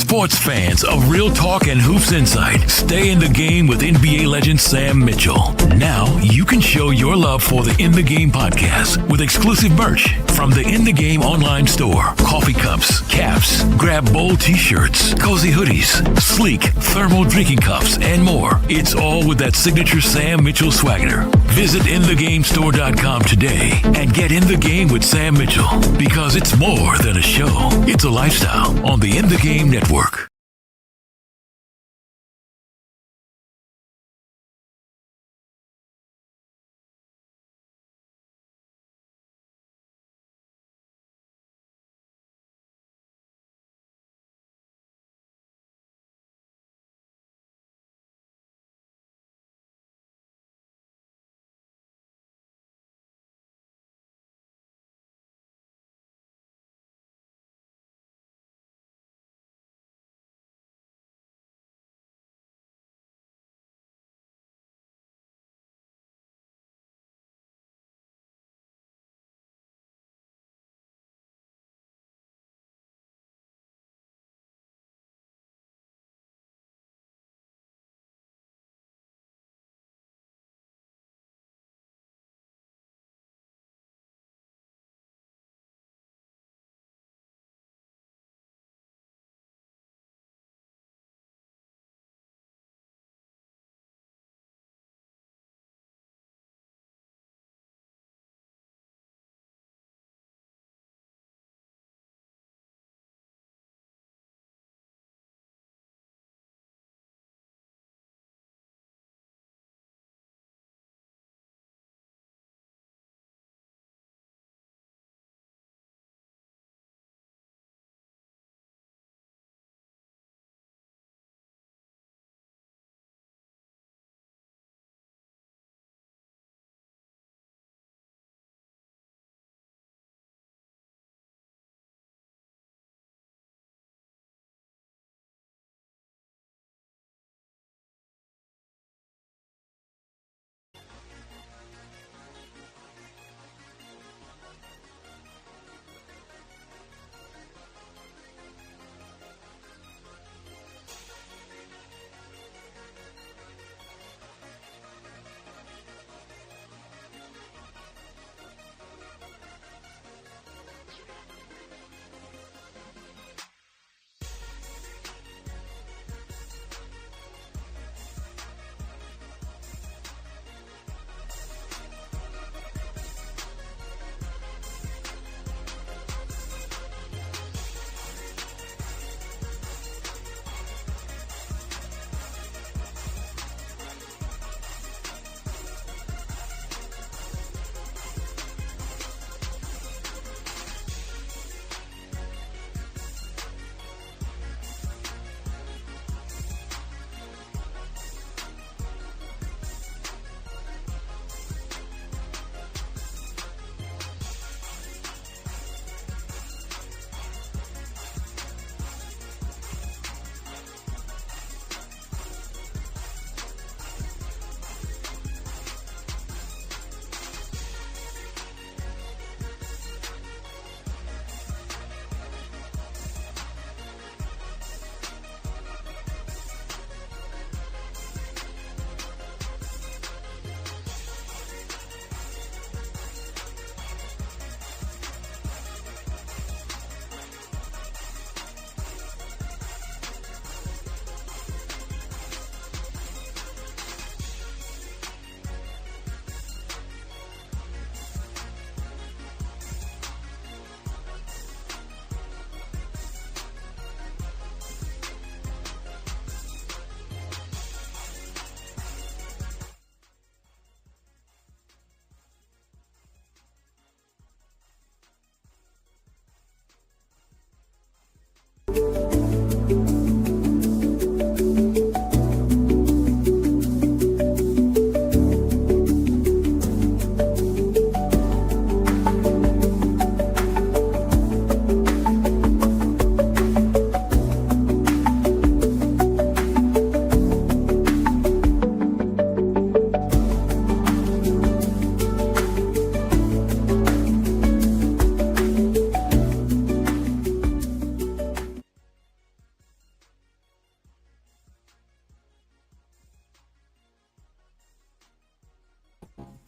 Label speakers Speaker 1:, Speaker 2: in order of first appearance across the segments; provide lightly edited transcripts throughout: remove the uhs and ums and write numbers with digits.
Speaker 1: Sports fans of Real Talk and Hoops Insight, stay in the game with NBA legend Sam Mitchell. Now you can show your love for the In the Game podcast with exclusive merch from the In the Game online store. Coffee cups, caps, grab bold t-shirts, cozy hoodies, sleek thermal drinking cups, and more. It's all with that signature Sam Mitchell swagger. Visit InTheGameStore.com today and get in the game with Sam Mitchell, because it's more than a show. It's a lifestyle on the In the Game Network.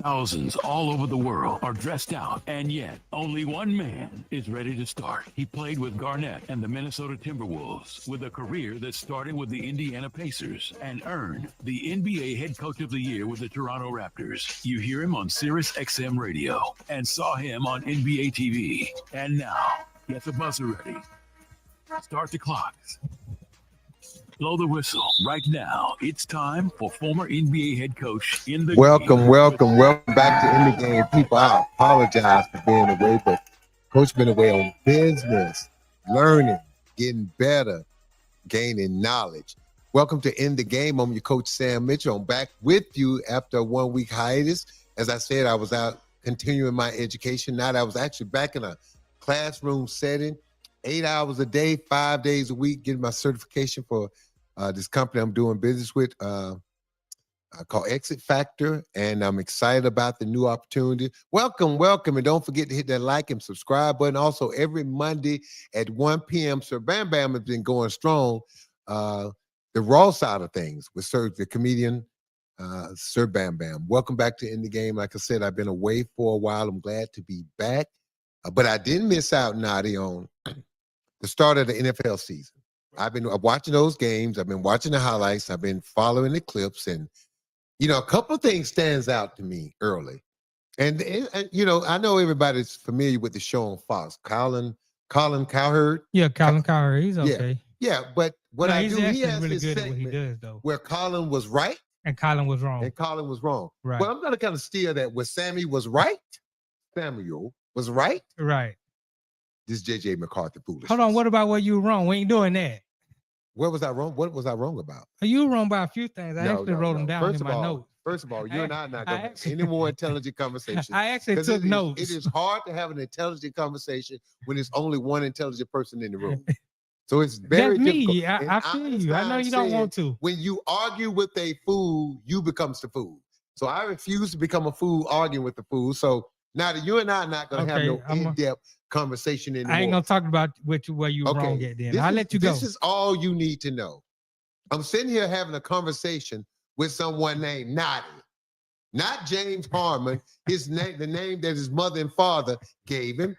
Speaker 1: Thousands all over the world are dressed out, and yet only one man is ready to start. He played with Garnett and the Minnesota Timberwolves with a career that started with the Indiana Pacers and earned the NBA Head Coach of the Year with the Toronto Raptors. You hear him on Sirius XM Radio and saw him on NBA TV. And now, get the buzzer ready. Start the clocks. Blow the whistle. Right now, it's time for former NBA head coach in the
Speaker 2: Welcome back to In the Game. People, I apologize for being away, but Coach been away on business, learning, getting better, gaining knowledge. Welcome to In the Game. I'm your coach, Sam Mitchell. I'm back with you after a 1-week hiatus. As I said, I was out continuing my education. Now I was actually back in a classroom setting, 8 hours a day, 5 days a week, getting my certification for this company I'm doing business with called Exit Factor, and I'm excited about the new opportunity. Welcome, and don't forget to hit that like and subscribe button. Also, every Monday at 1 p.m., Sir Bam Bam has been going strong. The raw side of things with the comedian Sir Bam Bam. Welcome back to In the Game. Like I said, I've been away for a while. I'm glad to be back, but I didn't miss out, Nadi, on the start of the NFL season. I've been watching those games. I've been watching the highlights. I've been following the clips. And, you know, a couple of things stands out to me early. And you know, I know everybody's familiar with the show on Fox. Colin Cowherd.
Speaker 3: Yeah, Colin Cowherd. He's okay.
Speaker 2: Yeah, but what I do, he has
Speaker 3: really
Speaker 2: this
Speaker 3: good at what he
Speaker 2: segment
Speaker 3: does, though.
Speaker 2: where Colin was right.
Speaker 3: And Colin was wrong.
Speaker 2: Right. Well, I'm going to kind of steer that where Samuel was right.
Speaker 3: Right.
Speaker 2: This JJ McCarthy foolishness.
Speaker 3: Hold on. What about where you were wrong? We ain't doing that.
Speaker 2: Where was I wrong? What was I wrong about?
Speaker 3: You were wrong by a few things. I actually wrote them down in my notes.
Speaker 2: First of all, you and I are not going to have any more intelligent conversation.
Speaker 3: I actually took notes.
Speaker 2: It is hard to have an intelligent conversation when there's only one intelligent person in the room. So it's very difficult.
Speaker 3: That's me. I feel you. I know you don't want to.
Speaker 2: When you argue with a fool, you become the fool. So I refuse to become a fool arguing with the fool. So now that you and I are not going to have no in-depth conversation anymore.
Speaker 3: I ain't going to talk about where you were wrong at then. I'll let you go.
Speaker 2: This is all you need to know. I'm sitting here having a conversation with someone named Nadi. Not James Harmon, his name, the name that his mother and father gave him.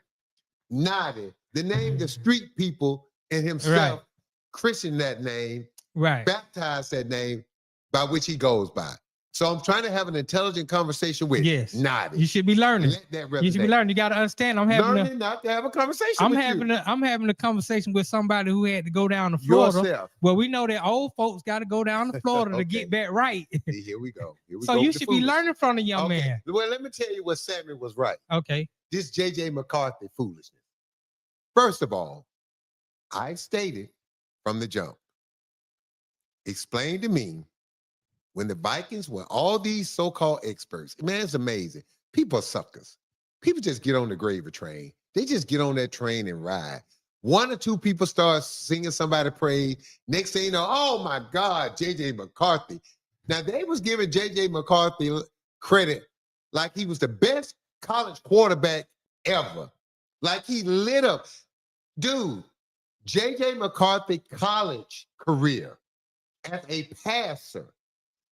Speaker 2: Nadi, the name the street people and himself christened that name, baptized that name by which he goes by. So I'm trying to have an intelligent conversation with Nadi.
Speaker 3: You should be learning. You should be learning. You got to understand. I'm having
Speaker 2: not to have a conversation.
Speaker 3: I'm having a conversation with somebody who had to go down to Florida.
Speaker 2: Yourself.
Speaker 3: Well, we know that old folks got to go down to Florida to get back right.
Speaker 2: Here we go.
Speaker 3: So you should be learning from the young man.
Speaker 2: Well, let me tell you what Sammy was right.
Speaker 3: Okay.
Speaker 2: This JJ McCarthy foolishness. First of all, I stated from the jump, explain to me, when the Vikings were all these so-called experts, man, it's amazing. People are suckers. People just get on the gravy train. They just get on that train and ride. One or two people start singing somebody praise. Next thing you know, oh my God, JJ McCarthy. Now they was giving JJ McCarthy credit like he was the best college quarterback ever. Like he lit up. Dude, JJ McCarthy college career as a passer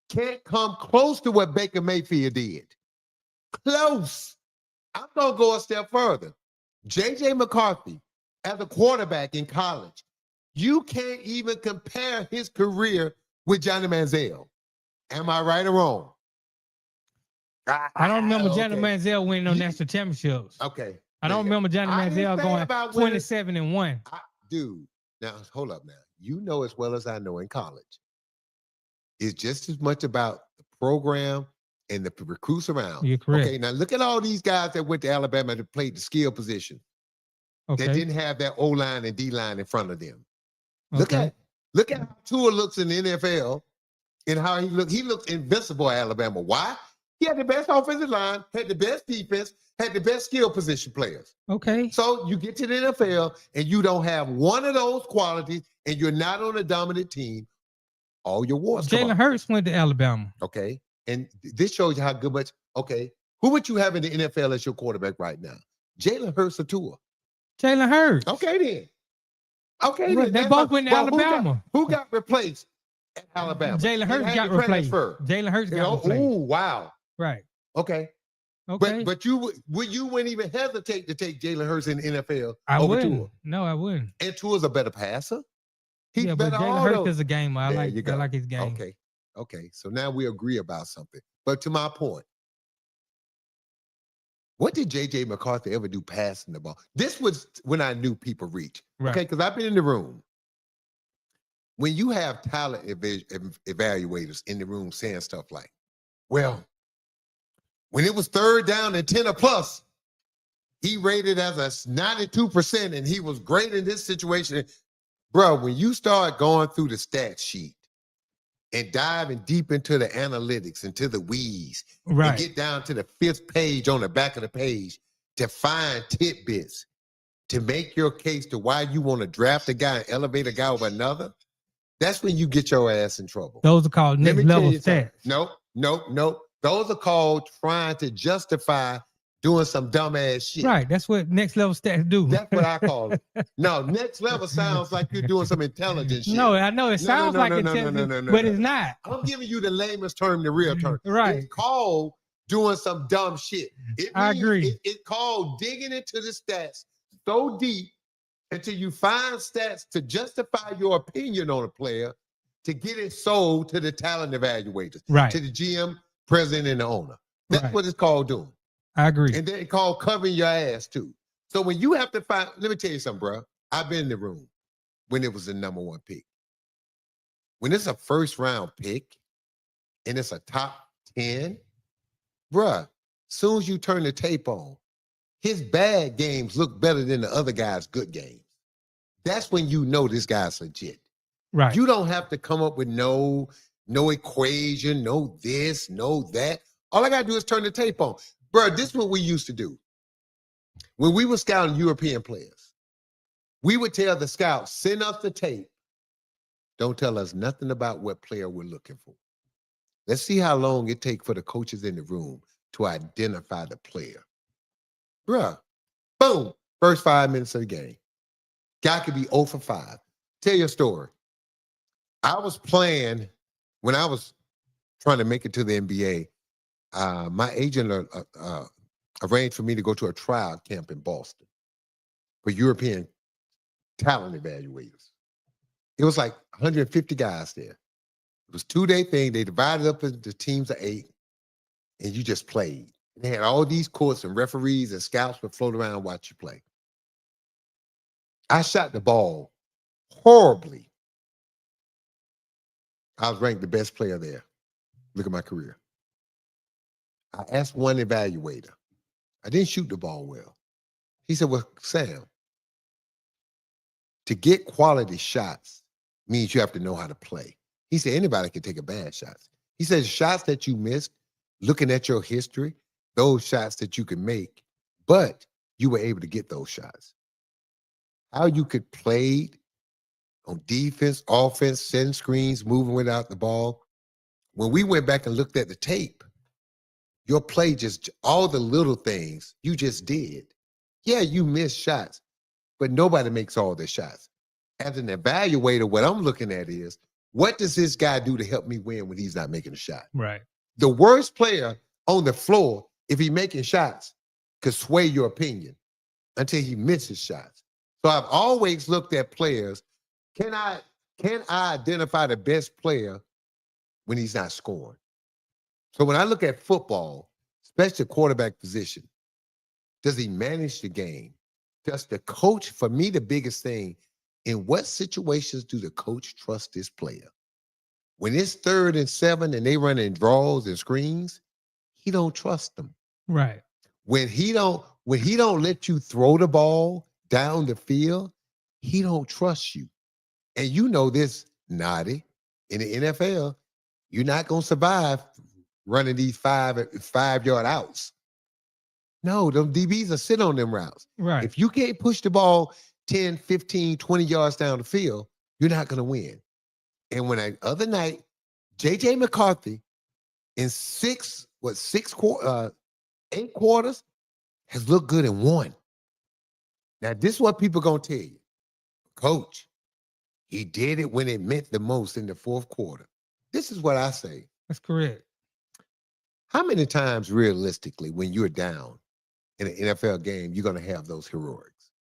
Speaker 2: can't come close to what Baker Mayfield did. Close. I'm going to go a step further. J.J. McCarthy, as a quarterback in college, you can't even compare his career with Johnny Manziel. Am I right or wrong?
Speaker 3: I don't remember Johnny Manziel winning no national championships.
Speaker 2: Okay.
Speaker 3: I don't remember Johnny Manziel going 27-1.
Speaker 2: Dude, now hold up now. You know as well as I know in college, it's just as much about the program and the recruits around.
Speaker 3: You're correct.
Speaker 2: Okay, now look at all these guys that went to Alabama that played the skill position. Okay. That didn't have that O-line and D-line in front of them. Okay. Look at how Tua looks in the NFL and how he looked. He looked invincible at Alabama. Why? He had the best offensive line, had the best defense, had the best skill position players.
Speaker 3: Okay.
Speaker 2: So you get to the NFL and you don't have one of those qualities and you're not on a dominant team. All your wars.
Speaker 3: Jalen Hurts went to Alabama.
Speaker 2: Okay. And this shows you how good much. Okay. Who would you have in the NFL as your quarterback right now? Jalen Hurts or Tua?
Speaker 3: Jalen Hurts.
Speaker 2: Okay, then. Okay,
Speaker 3: then. They both went to Alabama.
Speaker 2: Who got replaced at Alabama?
Speaker 3: Jalen Hurts got replaced. Jalen Hurts got replaced.
Speaker 2: Oh, wow.
Speaker 3: Right.
Speaker 2: Okay.
Speaker 3: Okay.
Speaker 2: But you wouldn't even hesitate to take Jalen Hurts in the NFL
Speaker 3: I
Speaker 2: over
Speaker 3: wouldn't.
Speaker 2: Tua.
Speaker 3: No, I wouldn't.
Speaker 2: And Tua's a better passer. He's
Speaker 3: Yeah, but
Speaker 2: better
Speaker 3: Jalen
Speaker 2: all
Speaker 3: Hurts
Speaker 2: those.
Speaker 3: is a gamer. I
Speaker 2: There you go.
Speaker 3: like his game.
Speaker 2: Okay. So now we agree about something. But to my point, what did J.J. McCarthy ever do passing the ball? This was when I knew people reach.
Speaker 3: Right.
Speaker 2: Okay, because I've been in the room. When you have talent evaluators in the room saying stuff like, well, when it was 3rd down and 10 or plus, he rated as a 92% and he was great in this situation. Bro, when you start going through the stat sheet and diving deep into the analytics, into the weeds, and get down to the 5th page on the back of the page to find tidbits to make your case to why you want to draft a guy and elevate a guy over another, that's when you get your ass in trouble.
Speaker 3: Those are called next level stats.
Speaker 2: Nope. Those are called trying to justify doing some dumbass shit.
Speaker 3: Right. That's what next level stats do.
Speaker 2: That's what I call it. No, next level sounds like you're doing some intelligent shit.
Speaker 3: No, I know it sounds like intelligent, but it's not.
Speaker 2: I'm giving you the lamest term, the real term.
Speaker 3: Right.
Speaker 2: It's called doing some dumb shit.
Speaker 3: I agree.
Speaker 2: It's called digging into the stats so deep until you find stats to justify your opinion on a player to get it sold to the talent evaluators,
Speaker 3: right,
Speaker 2: to the GM, president, and the owner. That's what it's called doing.
Speaker 3: I agree.
Speaker 2: And then it's called covering your ass too. So when you have to find, let me tell you something, bro. I've been in the room when it was the number 1 pick. When it's a 1st round pick and it's a top 10, bruh, soon as you turn the tape on, his bad games look better than the other guy's good games. That's when you know this guy's legit.
Speaker 3: Right.
Speaker 2: You don't have to come up with no equation, no this, no that. All I got to do is turn the tape on. Bro, this is what we used to do. When we were scouting European players, we would tell the scouts, send us the tape. Don't tell us nothing about what player we're looking for. Let's see how long it takes for the coaches in the room to identify the player. Bruh, boom, first 5 minutes of the game. Guy could be 0 for 5. Tell your story. I was playing when I was trying to make it to the NBA. My agent arranged for me to go to a trial camp in Boston for European talent evaluators. It was like 150 guys there. It was a 2-day thing. They divided up into teams of 8, and you just played. And they had all these courts and referees and scouts would float around and watch you play. I shot the ball horribly. I was ranked the best player there. Look at my career. I asked one evaluator. I didn't shoot the ball well. He said, well, Sam, to get quality shots means you have to know how to play. He said, anybody can take a bad shot. He said, shots that you missed, looking at your history, those shots that you can make, but you were able to get those shots. How you could play on defense, offense, setting screens, moving without the ball. When we went back and looked at the tape, your play just, all the little things you just did. Yeah, you missed shots, but nobody makes all the shots. As an evaluator, what I'm looking at is, what does this guy do to help me win when he's not making a shot?
Speaker 3: Right.
Speaker 2: The worst player on the floor, if he's making shots, could sway your opinion until he misses shots. So I've always looked at players. Can I identify the best player when he's not scoring? So when I look at football, especially quarterback position, does he manage the game? Does the coach, for me, the biggest thing, in what situations do the coach trust this player? When it's 3rd and 7 and they running draws and screens, he don't trust them.
Speaker 3: Right.
Speaker 2: When he don't let you throw the ball down the field, he don't trust you. And you know this, Noddy, in the NFL, you're not going to survive running these 5-yard outs. No, them DBs are sitting on them routes.
Speaker 3: Right.
Speaker 2: If you can't push the ball 10, 15, 20 yards down the field, you're not going to win. And when the other night, J.J. McCarthy in 8 quarters has looked good in 1. Now, this is what people going to tell you. Coach, he did it when it meant the most in the 4th quarter. This is what I say.
Speaker 3: That's correct.
Speaker 2: How many times realistically, when you're down in an NFL game, you're going to have those heroics?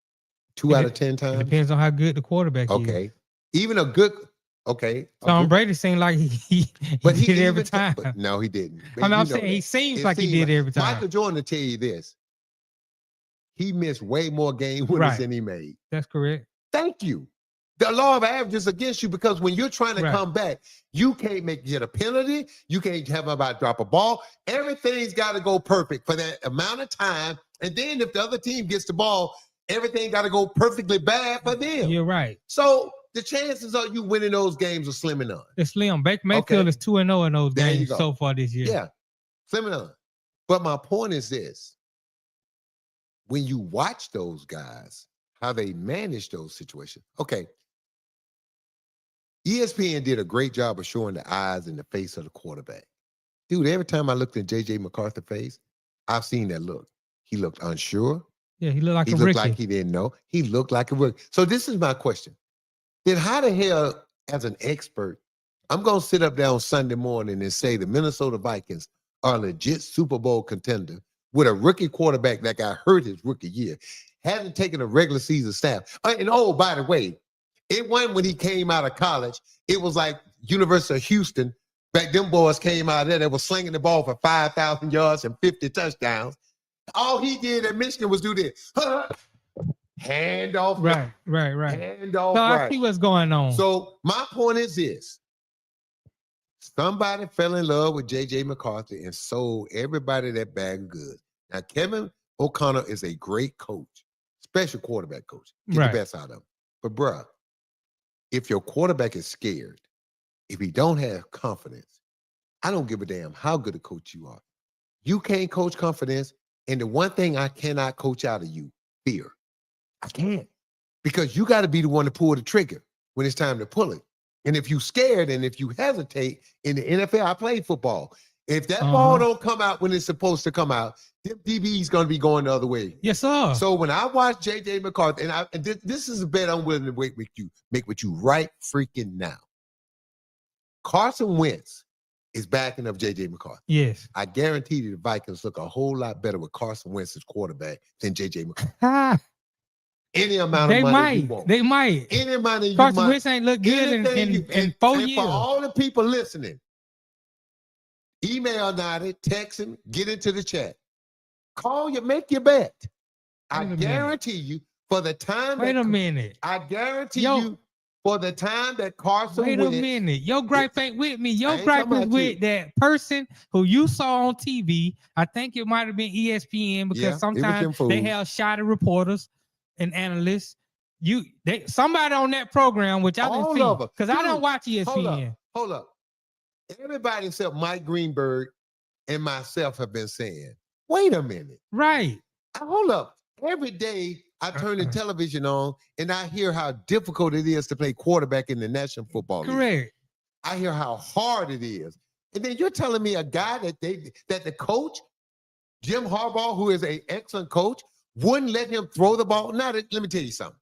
Speaker 2: 2 out of 10 times?
Speaker 3: It depends on how good the quarterback is.
Speaker 2: Okay. Even a good, okay.
Speaker 3: Tom Brady seemed like he did it every time.
Speaker 2: But no, he didn't.
Speaker 3: I'm saying he seems like he did it every time.
Speaker 2: Michael Jordan will tell you this. He missed way more game winners than he made.
Speaker 3: That's correct.
Speaker 2: Thank you. The law of averages against you, because when you're trying to come back, you can't get a penalty. You can't have about drop a ball. Everything's got to go perfect for that amount of time. And then if the other team gets the ball, everything got to go perfectly bad for them.
Speaker 3: You're right.
Speaker 2: So the chances of you winning those games are slim and none.
Speaker 3: It's slim. Baker Mayfield is 2-0 in those games so far this year.
Speaker 2: Yeah, slim and none. But my point is this. When you watch those guys, how they manage those situations. Okay. ESPN did a great job of showing the eyes and the face of the quarterback. Dude, every time I looked at J.J. McCarthy's face, I've seen that look. He looked unsure.
Speaker 3: Yeah, he looked like a rookie.
Speaker 2: He looked like he didn't know. He looked like a rookie. So this is my question. Then how the hell, as an expert, I'm going to sit up there on Sunday morning and say the Minnesota Vikings are a legit Super Bowl contender with a rookie quarterback that got hurt his rookie year, hasn't taken a regular season snap. And oh, by the way, it wasn't when he came out of college. It was like University of Houston. Back them boys came out of there. They were slinging the ball for 5,000 yards and 50 touchdowns. All he did at Michigan was do this. Hand off.
Speaker 3: Right.
Speaker 2: Hand off.
Speaker 3: So I see what's going on.
Speaker 2: So my point is this. Somebody fell in love with J.J. McCarthy and sold everybody that bag of goods. Now, Kevin O'Connell is a great coach, special quarterback coach. Get the best out of him. But, bruh, if your quarterback is scared, if he don't have confidence, I don't give a damn how good a coach you are. You can't coach confidence, and the one thing I cannot coach out of you, fear. I can't. Because you got to be the one to pull the trigger when it's time to pull it. And if you scared and if you hesitate in the NFL, I played football. If that ball don't come out when it's supposed to come out, them DB's going to be going the other way.
Speaker 3: Yes, sir.
Speaker 2: So when I watch J.J. McCarthy, and this is a bet I'm willing to make with you right freaking now. Carson Wentz is backing up J.J. McCarthy.
Speaker 3: Yes.
Speaker 2: I guarantee you the Vikings look a whole lot better with Carson Wentz as quarterback than J.J. McCarthy. Any amount of money you want.
Speaker 3: They might.
Speaker 2: Any money you want.
Speaker 3: Carson Wentz ain't look good in 4 years.
Speaker 2: For all the people listening, email Nadi, text him, get into the chat. Call you, make your bet. I guarantee you for the time.
Speaker 3: Wait a minute.
Speaker 2: I guarantee you for the time that Carson
Speaker 3: Wait
Speaker 2: Wentz.
Speaker 3: A minute. Your gripe ain't with me. Your gripe is with that person who you saw on TV. I think it might have been ESPN because sometimes they have shoddy reporters and analysts. Somebody on that program, which I didn't see, because I don't watch ESPN.
Speaker 2: Hold up. Everybody except Mike Greenberg and myself have been saying, wait a minute.
Speaker 3: Right.
Speaker 2: Hold up. Every day I turn the television on and I hear how difficult it is to play quarterback in the National Football League.
Speaker 3: Correct.
Speaker 2: I hear how hard it is. And then you're telling me a guy that the coach, Jim Harbaugh, who is an excellent coach, wouldn't let him throw the ball. Now, let me tell you something.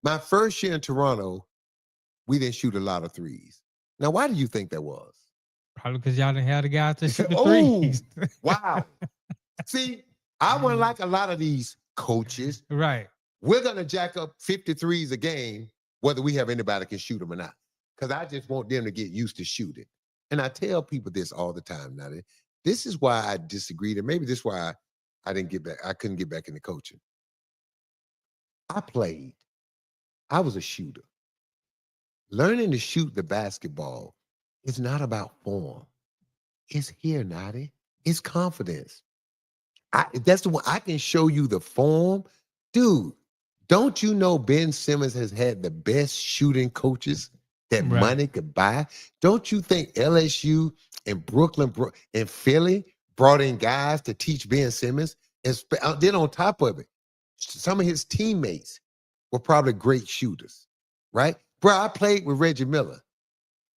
Speaker 2: My first year in Toronto, we didn't shoot a lot of threes. Now, why do you think that was?
Speaker 3: Probably because y'all didn't have the guys to shoot the threes.
Speaker 2: Wow. See, I wasn't like a lot of these coaches.
Speaker 3: Right.
Speaker 2: We're going to jack up 53s a game, whether we have anybody can shoot them or not. Because I just want them to get used to shooting. And I tell people this all the time. Now, this is why I disagreed, and maybe this is why I didn't get back. I couldn't get back into coaching. I played. I was a shooter. Learning to shoot the basketball is not about form. It's here, Nadi. It's confidence. That's the one. I can show you the form. Dude, don't you know Ben Simmons has had the best shooting coaches that money could buy? Don't you think LSU and Brooklyn and Philly brought in guys to teach Ben Simmons? And then on top of it, some of his teammates were probably great shooters, right? Bro, I played with Reggie Miller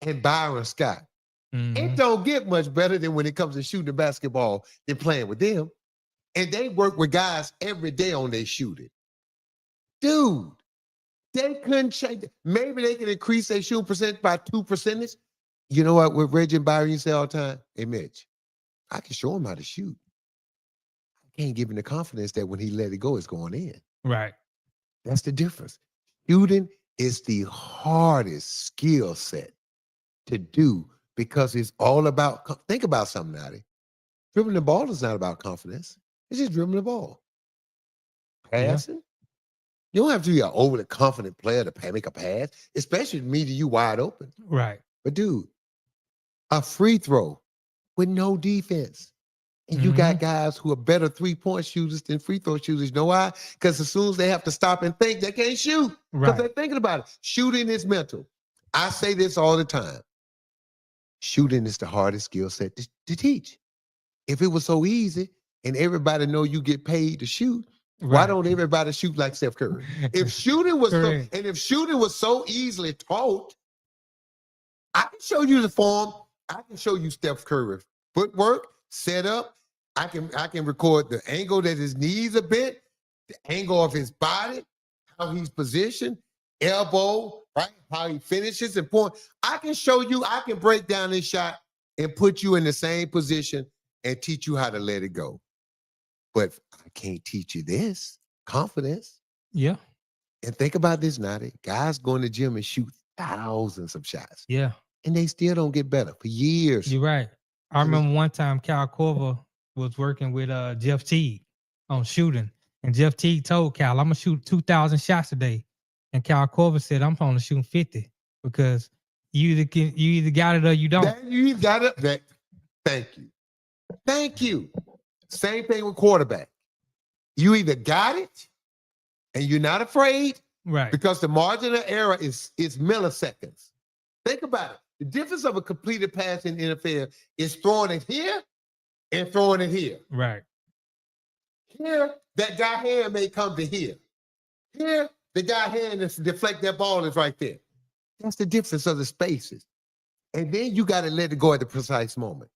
Speaker 2: and Byron Scott. It don't get much better than when it comes to shooting the basketball than playing with them. And they work with guys every day on their shooting. Dude, they couldn't change. Maybe they can increase their shooting percentage by 2%. You know what? With Reggie and Byron, you say all the time, hey, Mitch, I can show him how to shoot. I can't give him the confidence that when he let it go, it's going in.
Speaker 3: Right.
Speaker 2: That's the difference. Shooting is the hardest skill set to do because it's all about, think about something, Natty. Dribbling the ball is not about confidence. It's just dribbling the ball. Passing. You don't have to be an overly confident player to make a pass, especially me to you wide open.
Speaker 3: Right.
Speaker 2: But dude, a free throw with no defense. And you got guys who are better 3-point shooters than free throw shooters. You know why? Because as soon as they have to stop and think, they can't shoot. Because they're thinking about it. Shooting is mental. I say this all the time. Shooting is the hardest skill set to teach. If it was so easy and everybody know you get paid to shoot, why don't everybody shoot like Steph Curry? If shooting was if shooting was so easily taught, I can show you the form. I can show you Steph Curry footwork, set up. I can record the angle that his knees are bent, the angle of his body, how he's positioned, elbow, right? How he finishes and point. I can show you, I can break down this shot and put you in the same position and teach you how to let it go. But I can't teach you this. Confidence.
Speaker 3: Yeah.
Speaker 2: And think about this, Natty. Guys go in the gym and shoot thousands of shots.
Speaker 3: Yeah.
Speaker 2: And they still don't get better for years.
Speaker 3: You're right. I remember one time Cal Corver was working with Jeff Teague on shooting. And Jeff Teague told Cal, I'm going to shoot 2,000 shots a day. And Cal Corver said, I'm only shooting 50 because you either got it or you don't.
Speaker 2: You got it. Thank you. Thank you. Same thing with quarterback. You either got it and you're not afraid.
Speaker 3: Right.
Speaker 2: Because the margin of error is milliseconds. Think about it. The difference of a completed pass in the NFL is throwing it here and throwing it here.
Speaker 3: Right.
Speaker 2: Here, that guy hand may come to here. Here, the guy hand to deflect that ball is right there. That's the difference of the spaces. And then you got to let it go at the precise moment.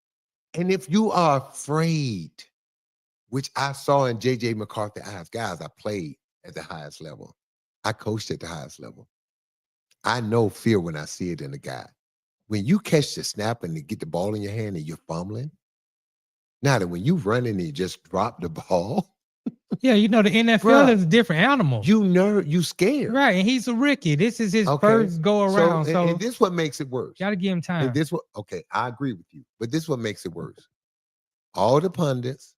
Speaker 2: And if you are afraid, which I saw in J.J. McCarthy's eyes, guys, I played at the highest level. I coached at the highest level. I know fear when I see it in a guy. When you catch the snap and you get the ball in your hand and you're fumbling, now that when you run and you just drop the ball.
Speaker 3: Yeah, the NFL is a different animal.
Speaker 2: You scared.
Speaker 3: Right, and he's a rookie. This is his first go around. So
Speaker 2: and this is what makes it worse.
Speaker 3: Got to give him time.
Speaker 2: I agree with you. But this is what makes it worse. All the pundits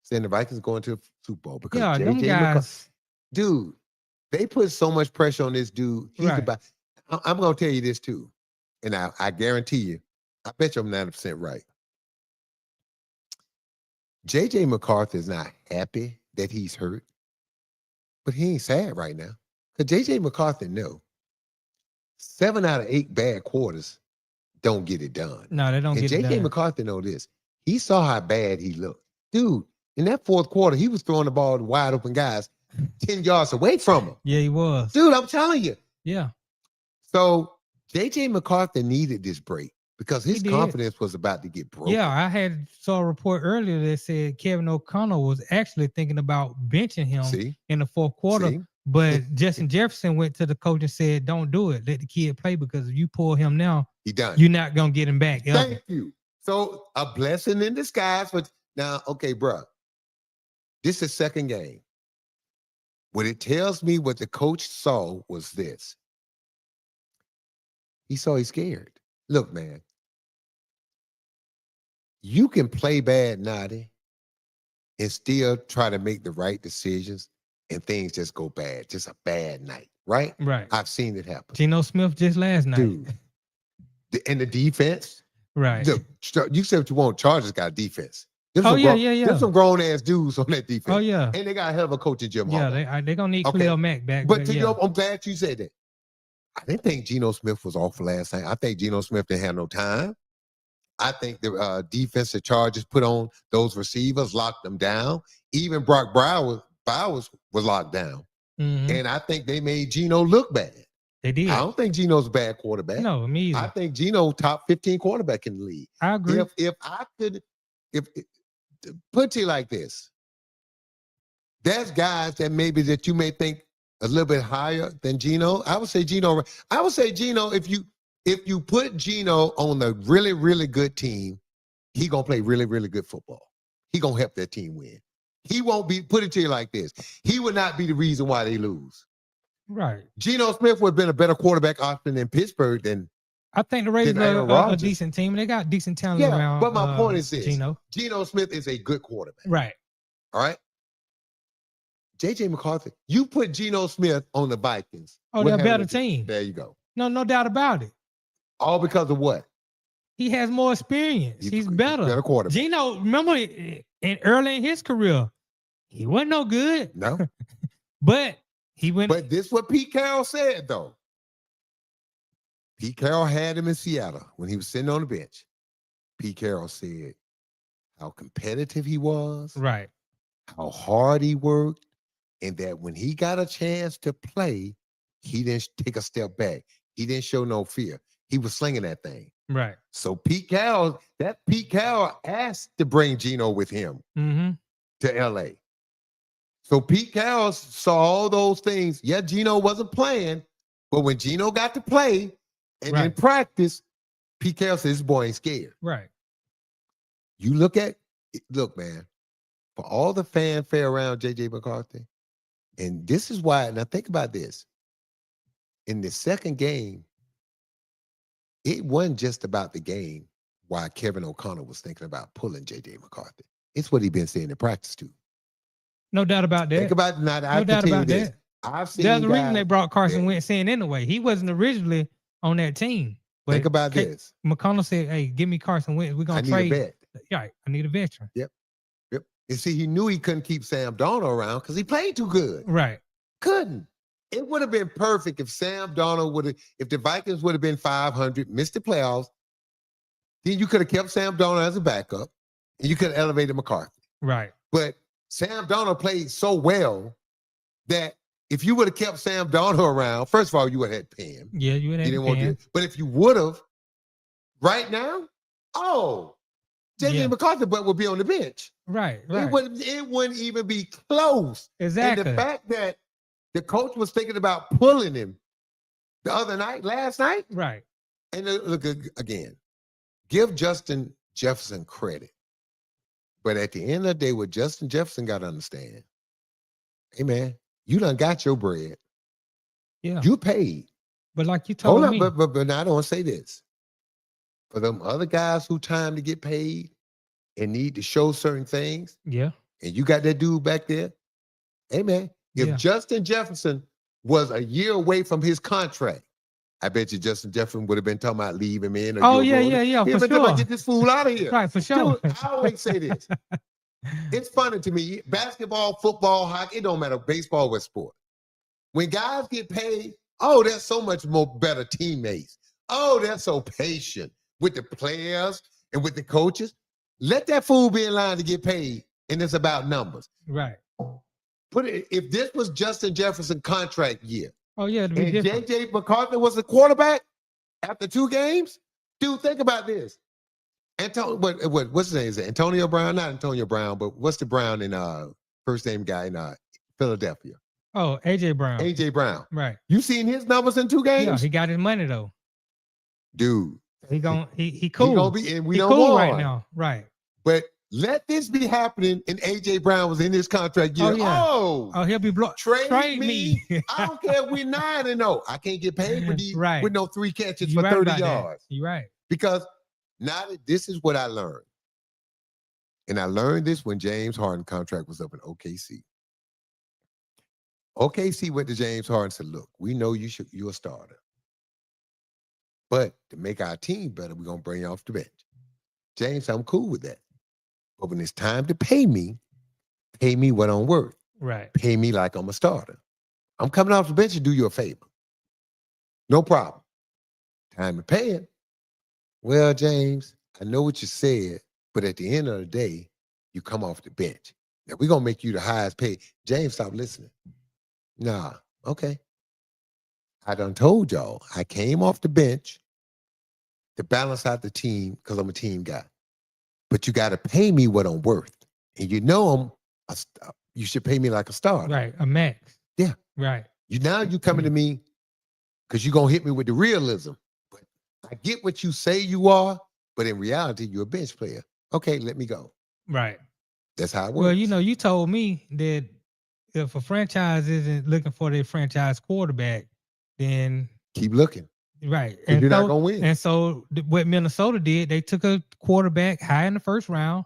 Speaker 2: saying the Vikings going to the Super Bowl because
Speaker 3: them guys.
Speaker 2: Dude, they put so much pressure on this dude. I'm going to tell you this too. And I guarantee you, I bet you I'm 90% right. J.J. McCarthy is not happy that he's hurt, but he ain't sad right now. Because J.J. McCarthy know 7 out of 8 bad quarters don't get it done.
Speaker 3: No, they don't get it done.
Speaker 2: And J.J. McCarthy know this. He saw how bad he looked. Dude, in that fourth quarter, he was throwing the ball to wide open guys 10 yards away from him.
Speaker 3: Yeah, he was.
Speaker 2: Dude, I'm telling you.
Speaker 3: Yeah.
Speaker 2: So J.J. McCarthy needed this break because his confidence was about to get broken.
Speaker 3: Yeah, I saw a report earlier that said Kevin O'Connell was actually thinking about benching him in the fourth quarter. But Justin Jefferson went to the coach and said, don't do it. Let the kid play because if you pull him now, you're not going to get him back.
Speaker 2: Thank you. So a blessing in disguise. But now, okay, bro, this is second game. What it tells me what the coach saw was this. He saw he's scared. Look, man, you can play bad, Naughty, and still try to make the right decisions and things just go bad. Just a bad night, right?
Speaker 3: Right.
Speaker 2: I've seen it happen.
Speaker 3: Geno Smith just last night.
Speaker 2: Dude. And the defense.
Speaker 3: Right.
Speaker 2: You said what you want. Chargers got defense.
Speaker 3: Yeah.
Speaker 2: There's some grown-ass dudes on that defense.
Speaker 3: Oh, yeah.
Speaker 2: And they got a hell of a coach in Jim Harbaugh.
Speaker 3: Yeah, they're going to need Khalil Mack back.
Speaker 2: But I'm glad you said that. I didn't think Geno Smith was off last night. I think Geno Smith didn't have no time. I think the defensive charges put on those receivers, locked them down. Even Brock Bowers was locked down.
Speaker 3: Mm-hmm.
Speaker 2: And I think they made Geno look bad.
Speaker 3: They did.
Speaker 2: I don't think Geno's a bad quarterback.
Speaker 3: No, me either.
Speaker 2: I think Geno top 15 quarterback in the league.
Speaker 3: I agree.
Speaker 2: If put it to you like this, there's guys that you may think a little bit higher than Geno. I would say Geno, if you put Geno on a really, really good team he gonna play really, really good football. He gonna help that team win. He won't be, put it to you like this, he would not be the reason why they lose.
Speaker 3: Right.
Speaker 2: Geno Smith would have been a better quarterback option in Pittsburgh than
Speaker 3: I think the Raiders are a decent team. They got decent talent around.
Speaker 2: But my point is this.
Speaker 3: Geno
Speaker 2: Smith is a good quarterback.
Speaker 3: Right.
Speaker 2: All right. J.J. McCarthy, you put Geno Smith on the Vikings.
Speaker 3: Oh, they're a better team.
Speaker 2: There you go.
Speaker 3: No doubt about it.
Speaker 2: All because of what?
Speaker 3: He has more experience. He's better.
Speaker 2: Better quarterback.
Speaker 3: Geno, remember early in his career, he wasn't no good.
Speaker 2: No.
Speaker 3: But he went.
Speaker 2: But this is what Pete Carroll said, though. Pete Carroll had him in Seattle when he was sitting on the bench. Pete Carroll said how competitive he was.
Speaker 3: Right.
Speaker 2: How hard he worked. And that when he got a chance to play, he didn't take a step back. He didn't show no fear. He was slinging that thing.
Speaker 3: Right.
Speaker 2: So Pete Carroll asked to bring Geno with him to L.A. So Pete Carroll saw all those things. Yeah, Geno wasn't playing, but when Geno got to play and in practice, Pete Carroll said, this boy ain't scared.
Speaker 3: Right.
Speaker 2: You look, man, for all the fanfare around J.J. McCarthy, and this is why, now think about this. In the second game, it wasn't just about the game why Kevin O'Connell was thinking about pulling J.J. McCarthy. It's what he's been saying in practice, too.
Speaker 3: No doubt about that.
Speaker 2: Think about it.
Speaker 3: No doubt about that.
Speaker 2: I've seen
Speaker 3: There's a reason they brought Carson Wentz in anyway. He wasn't originally on that team. But
Speaker 2: think about this.
Speaker 3: McConnell said, hey, give me Carson Wentz. We're going to trade.
Speaker 2: I need a vet.
Speaker 3: Right. I need a veteran.
Speaker 2: Yep. You see, he knew he couldn't keep Sam Darnold around because he played too good.
Speaker 3: Right.
Speaker 2: Couldn't. It would have been perfect if Sam Darnold if the Vikings would have been 500, missed the playoffs, then you could have kept Sam Darnold as a backup and you could have elevated McCarthy.
Speaker 3: Right.
Speaker 2: But Sam Darnold played so well that if you would have kept Sam Darnold around, first of all, you would have had Pam.
Speaker 3: Yeah, you would have had Pam.
Speaker 2: But if you would have, right now, J.J. McCarthy would be on the bench.
Speaker 3: Right.
Speaker 2: It wouldn't even be close.
Speaker 3: Exactly.
Speaker 2: And the fact that the coach was thinking about pulling him last night.
Speaker 3: Right.
Speaker 2: And look, again, give Justin Jefferson credit. But at the end of the day, what Justin Jefferson got to understand, hey, man, you done got your bread.
Speaker 3: Yeah.
Speaker 2: You paid.
Speaker 3: But like you told me.
Speaker 2: But I don't want to say this. For them other guys who time to get paid and need to show certain things.
Speaker 3: Yeah. And
Speaker 2: you got that dude back there. Hey, man, if Justin Jefferson was a year away from his contract, I bet you Justin Jefferson would have been talking about leaving him in.
Speaker 3: For sure.
Speaker 2: Get this fool out of here.
Speaker 3: Right, for sure.
Speaker 2: Dude, I always say this. It's funny to me. Basketball, football, hockey, it don't matter. Baseball or sport. When guys get paid, they're so much more better teammates. They're so patient with the players and with the coaches. Let that fool be in line to get paid, and it's about numbers.
Speaker 3: Right.
Speaker 2: If this was Justin Jefferson contract year,
Speaker 3: and
Speaker 2: J.J. McCarthy was the quarterback after 2 games, dude, think about this. What's his name? Is it Antonio Brown? Not Antonio Brown, but what's the Brown in first name guy in Philadelphia?
Speaker 3: Oh, A.J. Brown.
Speaker 2: A.J. Brown.
Speaker 3: Right.
Speaker 2: You seen his numbers in 2 games?
Speaker 3: Yeah, he got his money though.
Speaker 2: Dude.
Speaker 3: He cool.
Speaker 2: He don't
Speaker 3: cool right now. Right.
Speaker 2: But let this be happening, and A.J. Brown was in his contract year.
Speaker 3: He'll be blocked.
Speaker 2: Trade me. I don't care if we're 9-0. I can't get paid with no 3 catches for 30 yards.
Speaker 3: You're right.
Speaker 2: Because now this is what I learned. And I learned this when James Harden's contract was up in OKC. OKC went to James Harden and said, look, we know you're a starter. But to make our team better, we're going to bring you off the bench. James, I'm cool with that. But when it's time to pay me what I'm worth.
Speaker 3: Right.
Speaker 2: Pay me like I'm a starter. I'm coming off the bench to do you a favor. No problem. Time to pay it. Well, James, I know what you said, but at the end of the day, you come off the bench. Now, we're going to make you the highest paid. James, stop listening. Nah, okay. I done told y'all, I came off the bench to balance out the team because I'm a team guy. But you got to pay me what I'm worth. And you know you should pay me like a starter.
Speaker 3: Right, a max.
Speaker 2: Yeah.
Speaker 3: Right.
Speaker 2: You coming to me because you're going to hit me with the realism. But I get what you say you are, but in reality, you're a bench player. Okay, let me go.
Speaker 3: Right.
Speaker 2: That's how it works.
Speaker 3: Well, you told me that if a franchise isn't looking for their franchise quarterback, then
Speaker 2: keep looking.
Speaker 3: Right.
Speaker 2: And you're not going to win.
Speaker 3: And so what Minnesota did, they took a quarterback high in the first round,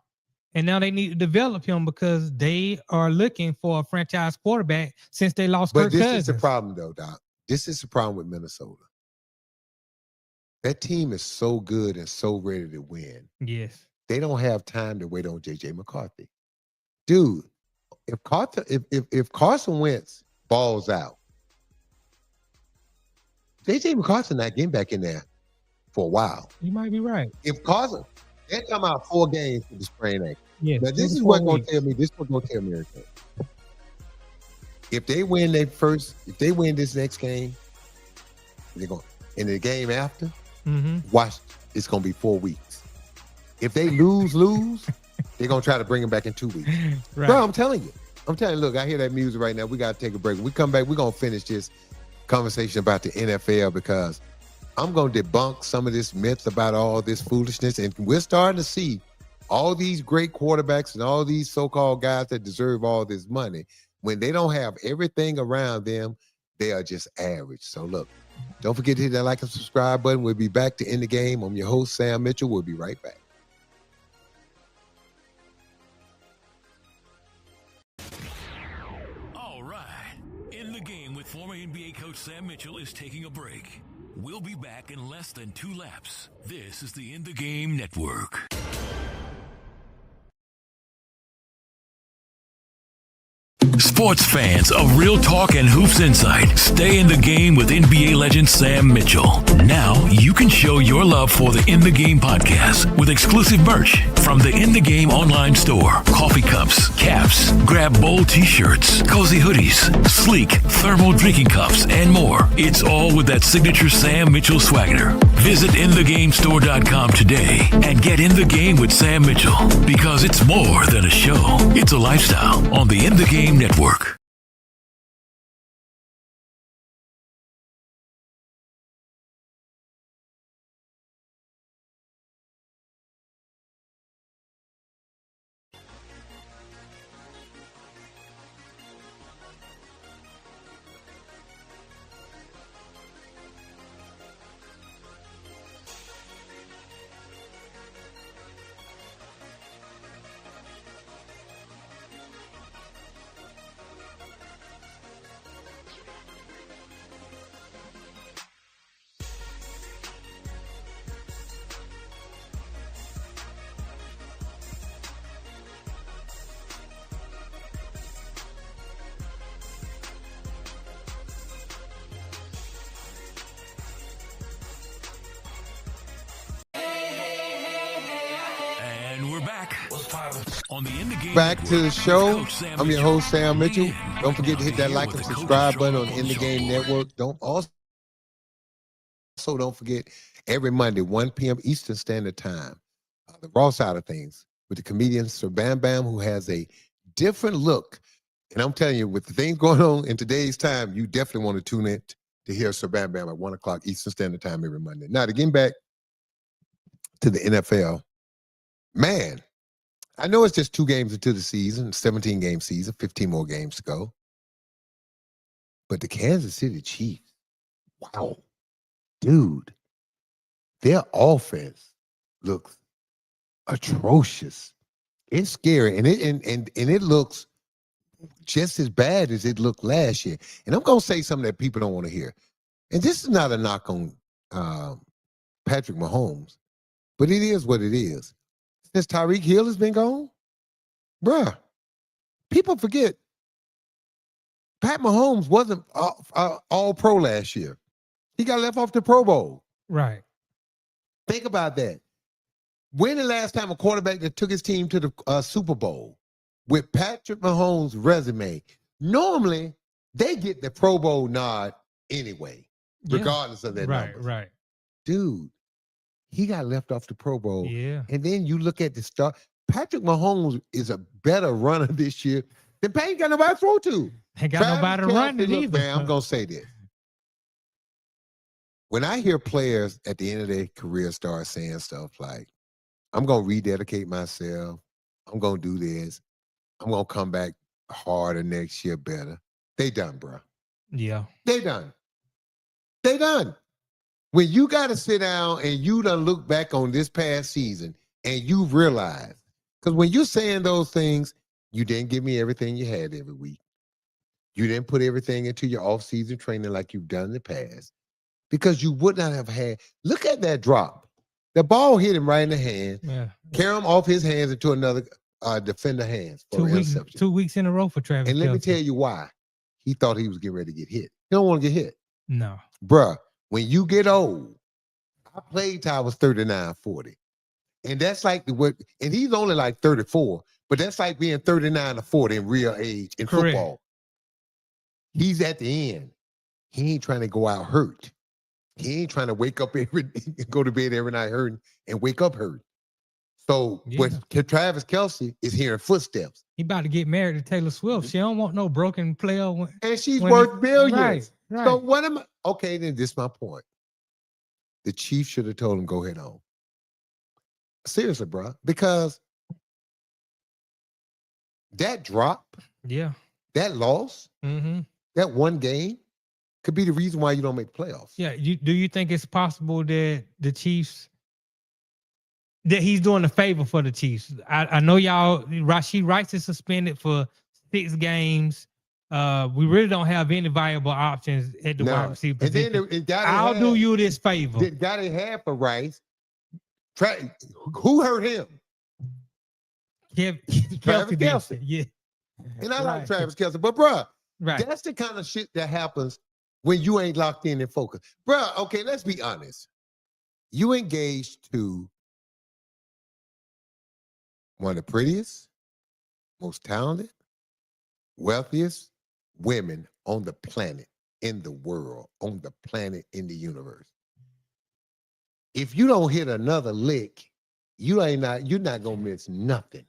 Speaker 3: and now they need to develop him because they are looking for a franchise quarterback since they lost Kirk Cousins. But
Speaker 2: this is the problem, though, Doc. This is the problem with Minnesota. That team is so good and so ready to win.
Speaker 3: Yes.
Speaker 2: They don't have time to wait on J.J. McCarthy. Dude, if Carson Wentz balls out, J.J. McCarthy not getting back in there for a while.
Speaker 3: You might be right.
Speaker 2: If Carson, they're talking about 4 games for the sprain ankle.
Speaker 3: Yeah.
Speaker 2: Now, this is what's going to tell me. This is what's going to tell me everything. If they win this next game, they're going in the game after. Watch, it's going to be 4 weeks. If they lose, they're going to try to bring him back in 2 weeks.
Speaker 3: Right.
Speaker 2: Bro, I'm telling you. Look, I hear that music right now. We got to take a break. When we come back, we're going to finish this conversation about the NFL because I'm going to debunk some of this myth about all this foolishness. And we're starting to see all these great quarterbacks and all these so-called guys that deserve all this money. When they don't have everything around them, they are just average. So look, don't forget to hit that like and subscribe button. We'll be back to end the game. I'm your host, Sam Mitchell. We'll be right back.
Speaker 1: All right. In the game with former NBA coach Sam Mitchell is taking a break. We'll be back in less than 2 laps. This is the In the Game Network. Sports fans of Real Talk and Hoops Insight, stay in the game with NBA legend Sam Mitchell. Now you can show your love for the In the Game podcast with exclusive merch from the In the Game online store. Coffee cups, caps, grab bold t-shirts, cozy hoodies, sleek thermal drinking cups, and more. It's all with that signature Sam Mitchell swagger. Visit InTheGameStore.com today and get in the game with Sam Mitchell because it's more than a show. It's a lifestyle on the In the Game Network. On the In the Game
Speaker 2: back to the
Speaker 1: Network,
Speaker 2: show.
Speaker 1: Coach Sam
Speaker 2: I'm your
Speaker 1: Mitchell.
Speaker 2: host, Sam Mitchell.
Speaker 1: Again,
Speaker 2: Don't forget to hit that like and
Speaker 1: with the
Speaker 2: subscribe
Speaker 1: Coach
Speaker 2: button on
Speaker 1: Show.
Speaker 2: In the Game Network. Don't forget every Monday, 1 p.m. Eastern Standard Time, the raw side of things with the comedian Sir Bam Bam, who has a different look. And I'm telling you, with the things going on in today's time, you definitely want to tune in to hear Sir Bam Bam at 1 o'clock Eastern Standard Time every Monday. Now, to get back to the NFL, man, I know it's just 2 games into the season, 17-game season, 15 more games to go. But the Kansas City Chiefs, wow, dude, their offense looks atrocious. It's scary, and it looks just as bad as it looked last year. And I'm gonna say something that people don't want to hear. And this is not a knock on Patrick Mahomes, but it is what it is. Since Tyreek Hill has been gone, bruh, people forget Pat Mahomes wasn't all pro last year. He got left off the Pro Bowl.
Speaker 3: Right.
Speaker 2: Think about that. When the last time a quarterback that took his team to the Super Bowl with Patrick Mahomes' resume, normally they get the Pro Bowl nod anyway, regardless of their numbers.
Speaker 3: Right.
Speaker 2: Dude, he got left off the Pro Bowl.
Speaker 3: Yeah.
Speaker 2: And then you look at the start. Patrick Mahomes is a better runner this year than Pat. Ain't got nobody to throw to.
Speaker 3: Ain't got nobody to run it either.
Speaker 2: Man, I'm going to say this. When I hear players at the end of their career start saying stuff like, I'm going to rededicate myself. I'm going to do this. I'm going to come back harder next year better. They done, bro.
Speaker 3: Yeah.
Speaker 2: They done. They done. When you got to sit down and you done look back on this past season and you realize, because when you're saying those things, you didn't give me everything you had every week. You didn't put everything into your off-season training like you've done in the past, because you would not have had. Look at that drop. The ball hit him right in the hand.
Speaker 3: Yeah.
Speaker 2: Carry him off his hands into another defender hands for
Speaker 3: 2 weeks in a row for Travis.
Speaker 2: And let me tell you why. He thought he was getting ready to get hit. He don't want to get hit.
Speaker 3: No.
Speaker 2: Bruh, when you get old, I played till I was 39, 40. And that's like and he's only like 34, but that's like being 39 or 40 in real age in football. He's at the end. He ain't trying to go out hurt. He ain't trying to wake up go to bed every night hurting and wake up hurt. So with Travis Kelce is hearing footsteps.
Speaker 3: He about to get married to Taylor Swift. She don't want no broken player.
Speaker 2: And she's worth billions.
Speaker 3: Right.
Speaker 2: So what am I? Okay, then this is my point. The Chiefs should have told him, go ahead on. Seriously, bro. Because that drop, that loss, that one game could be the reason why you don't make the playoffs.
Speaker 3: Yeah. Do you think it's possible that the Chiefs, that he's doing a favor for the Chiefs? I know y'all, Rashee Rice is suspended for 6 games. We really don't have any viable options at the wide receiver position. And then I'll do you this favor.
Speaker 2: The guy they had for Rice, who hurt him?
Speaker 3: Travis
Speaker 2: Kelce.
Speaker 3: Yeah.
Speaker 2: And I like Travis Kelce, but bruh, that's the kind of shit that happens when you ain't locked in and focused. Bruh, okay, let's be honest. You engaged to one of the prettiest, most talented, wealthiest women on the planet, in the world, on the planet, in the universe. If you don't hit another lick, you're not gonna miss nothing.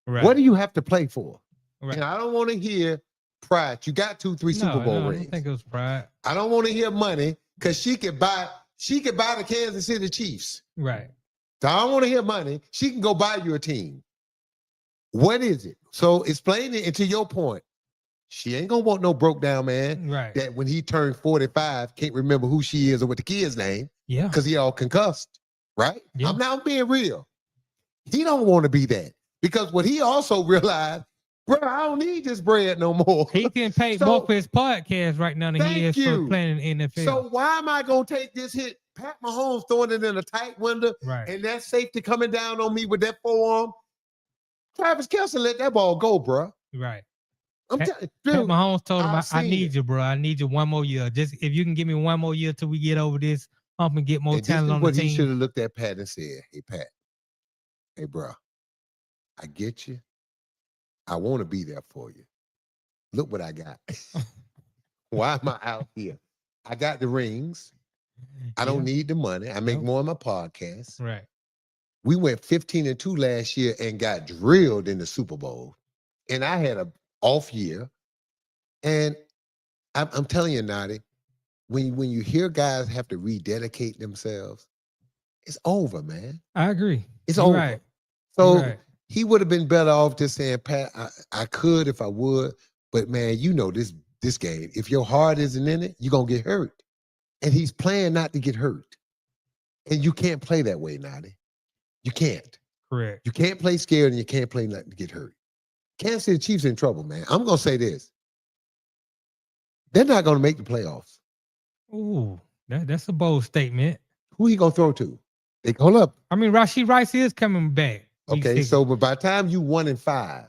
Speaker 2: Right. What do you have to play for? Right. And I don't want to hear pride. You got 2-3 Super Bowl rings.
Speaker 3: I don't think it was pride.
Speaker 2: I don't want to hear money, because she could buy the Kansas City Chiefs.
Speaker 3: Right.
Speaker 2: So I don't want to hear money. She can go buy you a team. What is it? So explain it, and to your point, she ain't gonna want no broke down man that when he turned 45 can't remember who she is or what the kid's name.
Speaker 3: Yeah.
Speaker 2: Because he all concussed. Right? Yeah. I'm being real. He don't want to be that. Because what he also realized, bro, I don't need this bread no more.
Speaker 3: He can pay more for his podcast right now than he is for playing in the NFL.
Speaker 2: So why am I gonna take this hit? Pat Mahomes throwing it in a tight window, and that safety coming down on me with that forearm. Travis Kelce let that ball go, bro.
Speaker 3: Right.
Speaker 2: Pat
Speaker 3: Mahomes told him, I need you, bro. I need you one more year. Just if you can give me one more year till we get over this hump and get more talent on the team.
Speaker 2: He should have looked at Pat and said, hey, Pat, hey, bro, I get you. I want to be there for you. Look what I got. Why am I out here? I got the rings. I don't need the money. I make more on my podcast.
Speaker 3: Right.
Speaker 2: We went 15-2 last year and got drilled in the Super Bowl. And I had an off year. And I'm telling you, Nadi, when you hear guys have to rededicate themselves, it's over, man.
Speaker 3: I agree.
Speaker 2: It's over. Right. So he would have been better off just saying, Pat, I could if I would. But, man, you know this game. If your heart isn't in it, you're going to get hurt. And he's playing not to get hurt. And you can't play that way, Nadi. You can't.
Speaker 3: Correct.
Speaker 2: You can't play scared, and you can't play not to get hurt. Kansas City Chiefs in trouble, man. I'm going to say this. They're not going to make the playoffs.
Speaker 3: Ooh, that's a bold statement.
Speaker 2: Who he going to throw to? Hold up.
Speaker 3: I mean, Rashee Rice is coming back.
Speaker 2: Okay, so but by the time you 1-5.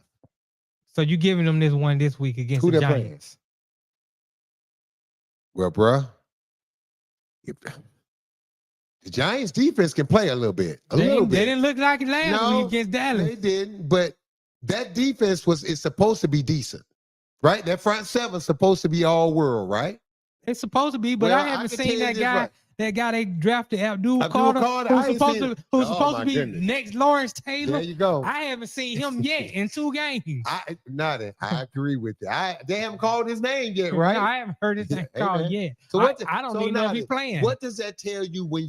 Speaker 3: So you giving them this one this week against the Giants.
Speaker 2: Well, bruh, the Giants defense can play a little bit. They
Speaker 3: didn't look like it last week against Dallas.
Speaker 2: They didn't, but that defense is supposed to be decent, right? That front seven's supposed to be all world, right?
Speaker 3: It's supposed to be, but I haven't seen that guy. Right. That guy they drafted, Abdul Carter, who's supposed to be next Lawrence Taylor.
Speaker 2: There you go.
Speaker 3: I haven't seen him yet in 2 games.
Speaker 2: I agree with you. They haven't called his name yet, right?
Speaker 3: No, I haven't heard his name called yet.
Speaker 2: So
Speaker 3: I don't even know if he's playing.
Speaker 2: What does that tell you when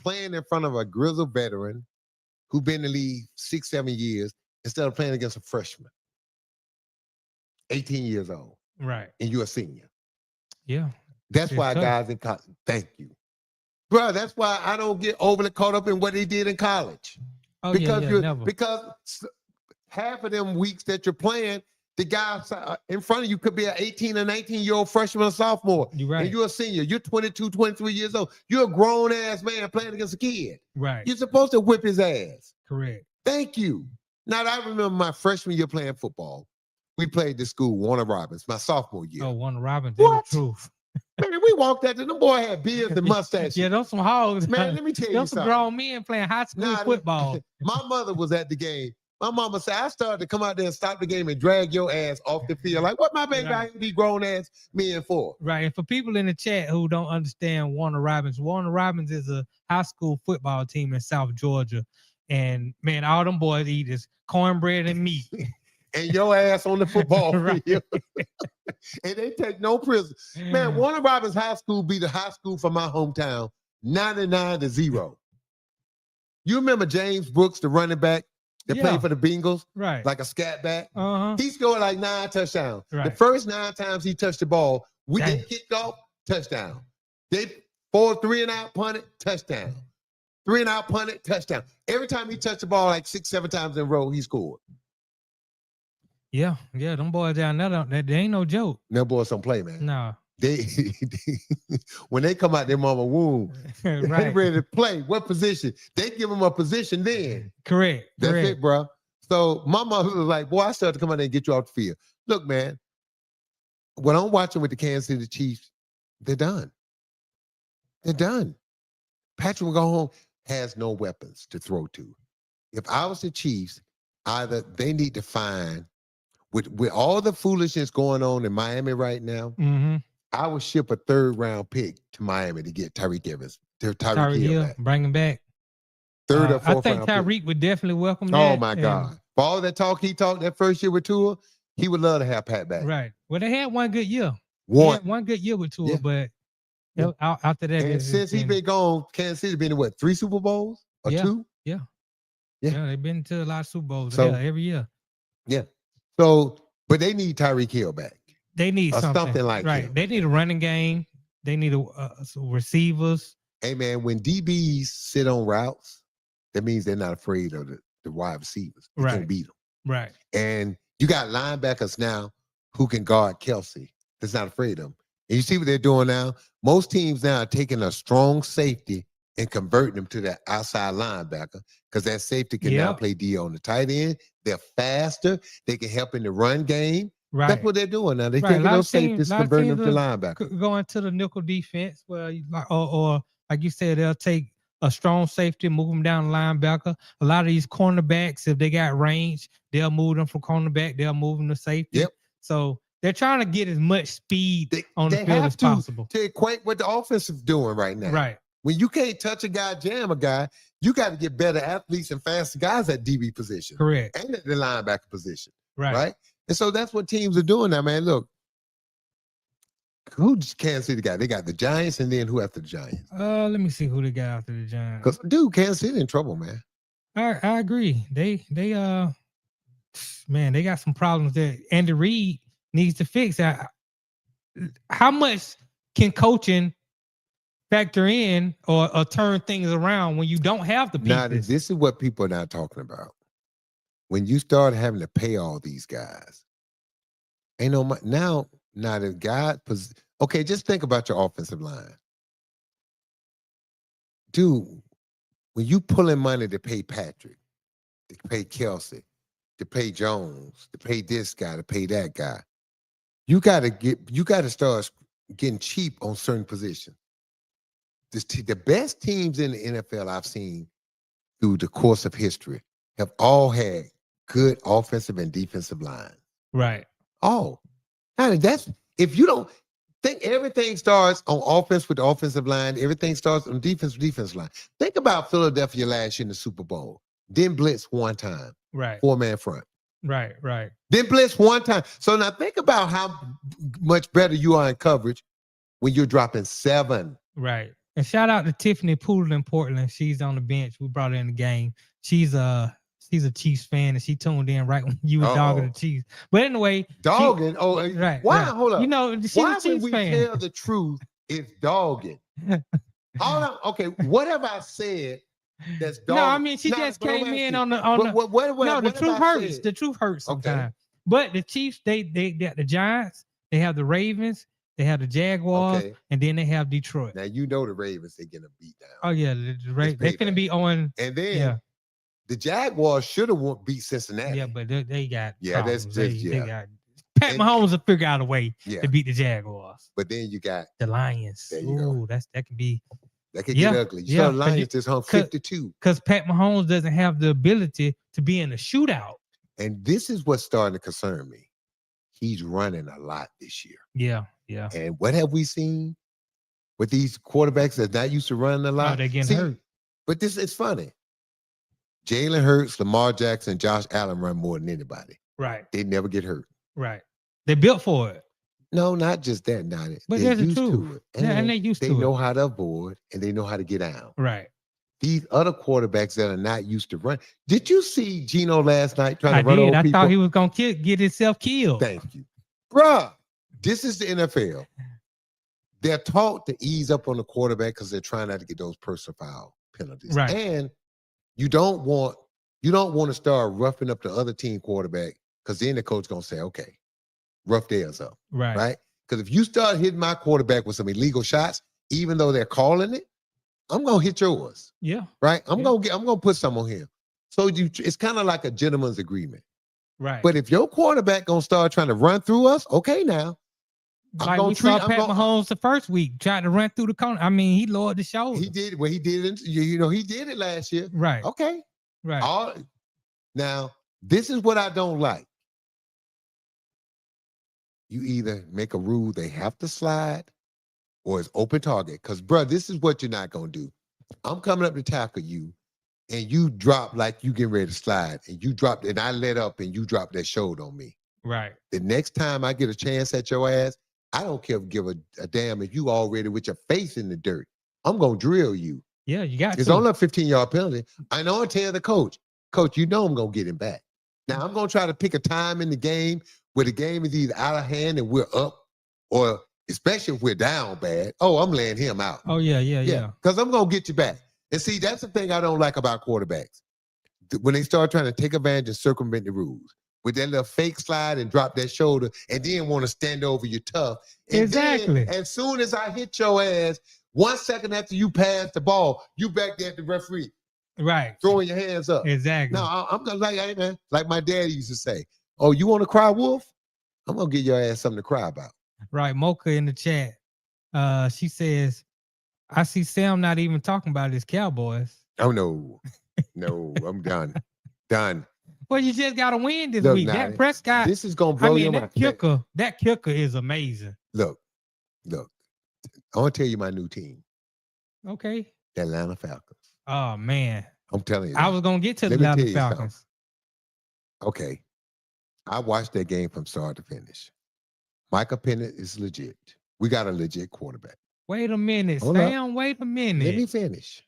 Speaker 2: playing in front of a grizzled veteran who's been in the league 6-7 years instead of playing against a freshman, 18 years old.
Speaker 3: Right.
Speaker 2: And you're a senior.
Speaker 3: Yeah.
Speaker 2: That's why guys in college, thank you. Bro, that's why I don't get overly caught up in what they did in college.
Speaker 3: Oh,
Speaker 2: because half of them weeks that you're playing, the guy in front of you could be an 18 or 19-year-old freshman or sophomore.
Speaker 3: You're right.
Speaker 2: And you're a senior. You're 22, 23 years old. You're a grown-ass man playing against a kid.
Speaker 3: Right.
Speaker 2: You're supposed to whip his ass.
Speaker 3: Correct.
Speaker 2: Thank you. Now, I remember my freshman year playing football. We played this school, Warner Robins, my sophomore year.
Speaker 3: Oh, Warner Robins.
Speaker 2: What?
Speaker 3: The truth.
Speaker 2: Man, we walked out there. Them boy had beards and mustaches.
Speaker 3: Yeah, those some hogs.
Speaker 2: Man, let me tell you
Speaker 3: those
Speaker 2: something.
Speaker 3: Some grown men playing high school football.
Speaker 2: My mother was at the game. My mama said, I started to come out there and stop the game and drag your ass off the field. Like, what my baby I be grown ass men for?
Speaker 3: Right. And for people in the chat who don't understand Warner Robins is a high school football team in South Georgia. And man, all them boys eat is cornbread and meat.
Speaker 2: And your ass on the football field. And they take no prisoners. Man, Warner Robins High School be the high school from my hometown, 99-0. You remember James Brooks, the running back that played for the Bengals?
Speaker 3: Right.
Speaker 2: Like a scat back?
Speaker 3: Uh-huh.
Speaker 2: He scored like 9 touchdowns.
Speaker 3: Right.
Speaker 2: The first 9 times he touched the ball, they kicked off, touchdown. They 3 and out, punted, touchdown. 3 and out, punted, touchdown. Every time he touched the ball like 6-7 times in a row, he scored.
Speaker 3: Yeah, them boys down there, they ain't no joke.
Speaker 2: No boys don't play, man.
Speaker 3: No.
Speaker 2: They when they come out their mama womb, they ready to play. What position? They give them a position then.
Speaker 3: Correct.
Speaker 2: That's it, bro. So my mother was like, boy, I started to come out there and get you off the field. Look, man, when I'm watching with the Kansas City Chiefs, they're done. They're done. Patrick Mahomes has no weapons to throw to. If I was the Chiefs, either they need to find with all the foolishness going on in Miami right now, I would ship a 3rd-round pick to Miami to get Tyreek Evans. Tyreek Hill back.
Speaker 3: Bring him back.
Speaker 2: 3rd or 4th round
Speaker 3: I think Tyreek would definitely welcome that.
Speaker 2: Oh, my God. For all that talk he talked that first year with Tua, he would love to have Pat back.
Speaker 3: Right. Well, they had one good year. One good year with Tua, but after that.
Speaker 2: And since he's been gone, Kansas City been in what, 3 Super Bowls or 2?
Speaker 3: Yeah, they've been to a lot of Super Bowls every year.
Speaker 2: Yeah. So, but they need Tyreek Hill back.
Speaker 3: They need something
Speaker 2: like him.
Speaker 3: They need a running game. They need receivers.
Speaker 2: Hey, man, when DBs sit on routes, that means they're not afraid of the wide receivers. They can beat them.
Speaker 3: Right.
Speaker 2: And you got linebackers now who can guard Kelsey. That's not afraid of them. And you see what they're doing now? Most teams now are taking a strong safety and converting them to that outside linebacker because that safety can now play D on the tight end. They're faster. They can help in the run game. Right. That's what they're doing now. They're taking those safeties, converting them to linebacker.
Speaker 3: Going to the nickel defense, or like you said, they'll take a strong safety, move them down the linebacker. A lot of these cornerbacks, if they got range, they'll move them from cornerback. They'll move them to safety.
Speaker 2: Yep.
Speaker 3: So they're trying to get as much speed on the field as possible.
Speaker 2: To equate what the offense is doing right now.
Speaker 3: Right.
Speaker 2: When you can't touch a guy, jam a guy, you got to get better athletes and faster guys at DB position.
Speaker 3: Correct.
Speaker 2: And at the linebacker position.
Speaker 3: Right.
Speaker 2: And so that's what teams are doing now, man. Look, who's Kansas City got? They got the Giants, and then who after the Giants?
Speaker 3: Let me see who they got after the Giants.
Speaker 2: Because, dude, Kansas City in trouble, man.
Speaker 3: I agree. They got some problems that Andy Reid needs to fix. How much can coaching factor in or turn things around when you don't have the pieces?
Speaker 2: Now, this is what people are not talking about. When you start having to pay all these guys, ain't no money. Now the guy, okay, just think about your offensive line. Dude, when you pulling money to pay Patrick, to pay Kelsey, to pay Jones, to pay this guy, to pay that guy, you got to start getting cheap on certain positions. The best teams in the NFL I've seen through the course of history have all had good offensive and defensive line.
Speaker 3: Right.
Speaker 2: Oh, now that's if you don't think everything starts on offense with the offensive line, everything starts on defense with defensive line. Think about Philadelphia last year in the Super Bowl. Then blitz one time.
Speaker 3: Right.
Speaker 2: 4-man front.
Speaker 3: Right.
Speaker 2: Then blitz one time. So now think about how much better you are in coverage when you're dropping 7.
Speaker 3: Right. And shout out to Tiffany Poodle in Portland. She's on the bench. We brought her in the game. She's a Chiefs fan, and she tuned in right when you were dogging the Chiefs. But anyway,
Speaker 2: dogging.
Speaker 3: Right.
Speaker 2: Why?
Speaker 3: Right.
Speaker 2: Hold up.
Speaker 3: You know, she's
Speaker 2: why
Speaker 3: a Chiefs
Speaker 2: when we
Speaker 3: fan.
Speaker 2: tell the truth, it's dogging? Hold on. Okay, what have I said that's dogging?
Speaker 3: No, I mean she just came in on the. The truth hurts. The truth hurts sometimes. Okay. But the Chiefs, they got the Giants. They have the Ravens. They have the Jaguars, and then they have Detroit.
Speaker 2: Now you know the Ravens, they getting a beat down.
Speaker 3: Oh yeah, they're gonna be on.
Speaker 2: And then the Jaguars should have beat Cincinnati.
Speaker 3: Yeah, but they got
Speaker 2: problems.
Speaker 3: They got Pat Mahomes will figure out a way to beat the Jaguars.
Speaker 2: But then you got
Speaker 3: the Lions.
Speaker 2: There you go.
Speaker 3: That could be.
Speaker 2: That could get ugly. You saw the Lions just hung 52.
Speaker 3: Because Pat Mahomes doesn't have the ability to be in a shootout.
Speaker 2: And this is what's starting to concern me. He's running a lot this year.
Speaker 3: Yeah.
Speaker 2: And what have we seen with these quarterbacks that's not used to running a lot?
Speaker 3: Oh, they're getting hurt.
Speaker 2: But it's funny. Jalen Hurts, Lamar Jackson, Josh Allen run more than anybody.
Speaker 3: Right.
Speaker 2: They never get hurt.
Speaker 3: Right. They built for it.
Speaker 2: No, not just that. Not it.
Speaker 3: But
Speaker 2: they're
Speaker 3: used
Speaker 2: to it.
Speaker 3: And they used to it.
Speaker 2: They know how to avoid and they know how to get out.
Speaker 3: Right.
Speaker 2: These other quarterbacks that are not used to run. Did you see Geno last night trying to run over people?
Speaker 3: I thought he was going to get himself killed.
Speaker 2: Thank you. Bruh, this is the NFL. They're taught to ease up on the quarterback because they're trying not to get those personal foul penalties.
Speaker 3: Right.
Speaker 2: And you don't want to start roughing up the other team quarterback because then the coach going to say, okay, rough theirs up. Right? Because if you start hitting my quarterback with some illegal shots, even though they're calling it, I'm gonna hit yours.
Speaker 3: Yeah.
Speaker 2: Right? I'm gonna put some on him. So it's kind of like a gentleman's agreement.
Speaker 3: Right.
Speaker 2: But if your quarterback gonna start trying to run through us, okay now.
Speaker 3: Like we saw Pat Mahomes the first week, tried to run through the corner. I mean, he lowered the shoulder.
Speaker 2: He did. Well, he did it. He did it last year.
Speaker 3: Right.
Speaker 2: Okay.
Speaker 3: Right.
Speaker 2: Now, this is what I don't like. You either make a rule they have to slide or it's open target. Because, bro, this is what you're not going to do. I'm coming up to tackle you, and you drop like you getting ready to slide, and you dropped, and I let up, and you drop that shoulder on me.
Speaker 3: Right.
Speaker 2: The next time I get a chance at your ass, I don't give a damn if you already with your face in the dirt. I'm going to drill you.
Speaker 3: Yeah, you got
Speaker 2: It's only a 15-yard penalty. I know I tell the coach, you know I'm going to get him back. Now, I'm going to try to pick a time in the game where the game is either out of hand and we're up, or especially if we're down bad, I'm laying him out.
Speaker 3: Oh, yeah.
Speaker 2: Because I'm going to get you back. And see, that's the thing I don't like about quarterbacks. When they start trying to take advantage and circumvent the rules. With that little fake slide and drop that shoulder and then want to stand over you tough. And
Speaker 3: exactly.
Speaker 2: Then, as soon as I hit your ass, 1 second after you pass the ball, you back there at the referee.
Speaker 3: Right.
Speaker 2: Throwing your hands up.
Speaker 3: Exactly.
Speaker 2: No, I'm gonna hey man, like my dad used to say, oh, you want to cry wolf? I'm gonna give your ass something to cry about.
Speaker 3: Right. Mocha in the chat. She says, I see Sam not even talking about his Cowboys.
Speaker 2: Oh no. No, I'm done. Done.
Speaker 3: Well, you just got to win this week. That Prescott.
Speaker 2: This is gonna blow your mind.
Speaker 3: That kicker is amazing.
Speaker 2: Look. I want to tell you my new team.
Speaker 3: Okay.
Speaker 2: The Atlanta Falcons.
Speaker 3: Oh man.
Speaker 2: I'm telling you.
Speaker 3: I was gonna get to the Atlanta Falcons.
Speaker 2: Okay. I watched that game from start to finish. Micah Penix is legit. We got a legit quarterback.
Speaker 3: Wait a minute, Sam. Wait a minute.
Speaker 2: Let me finish.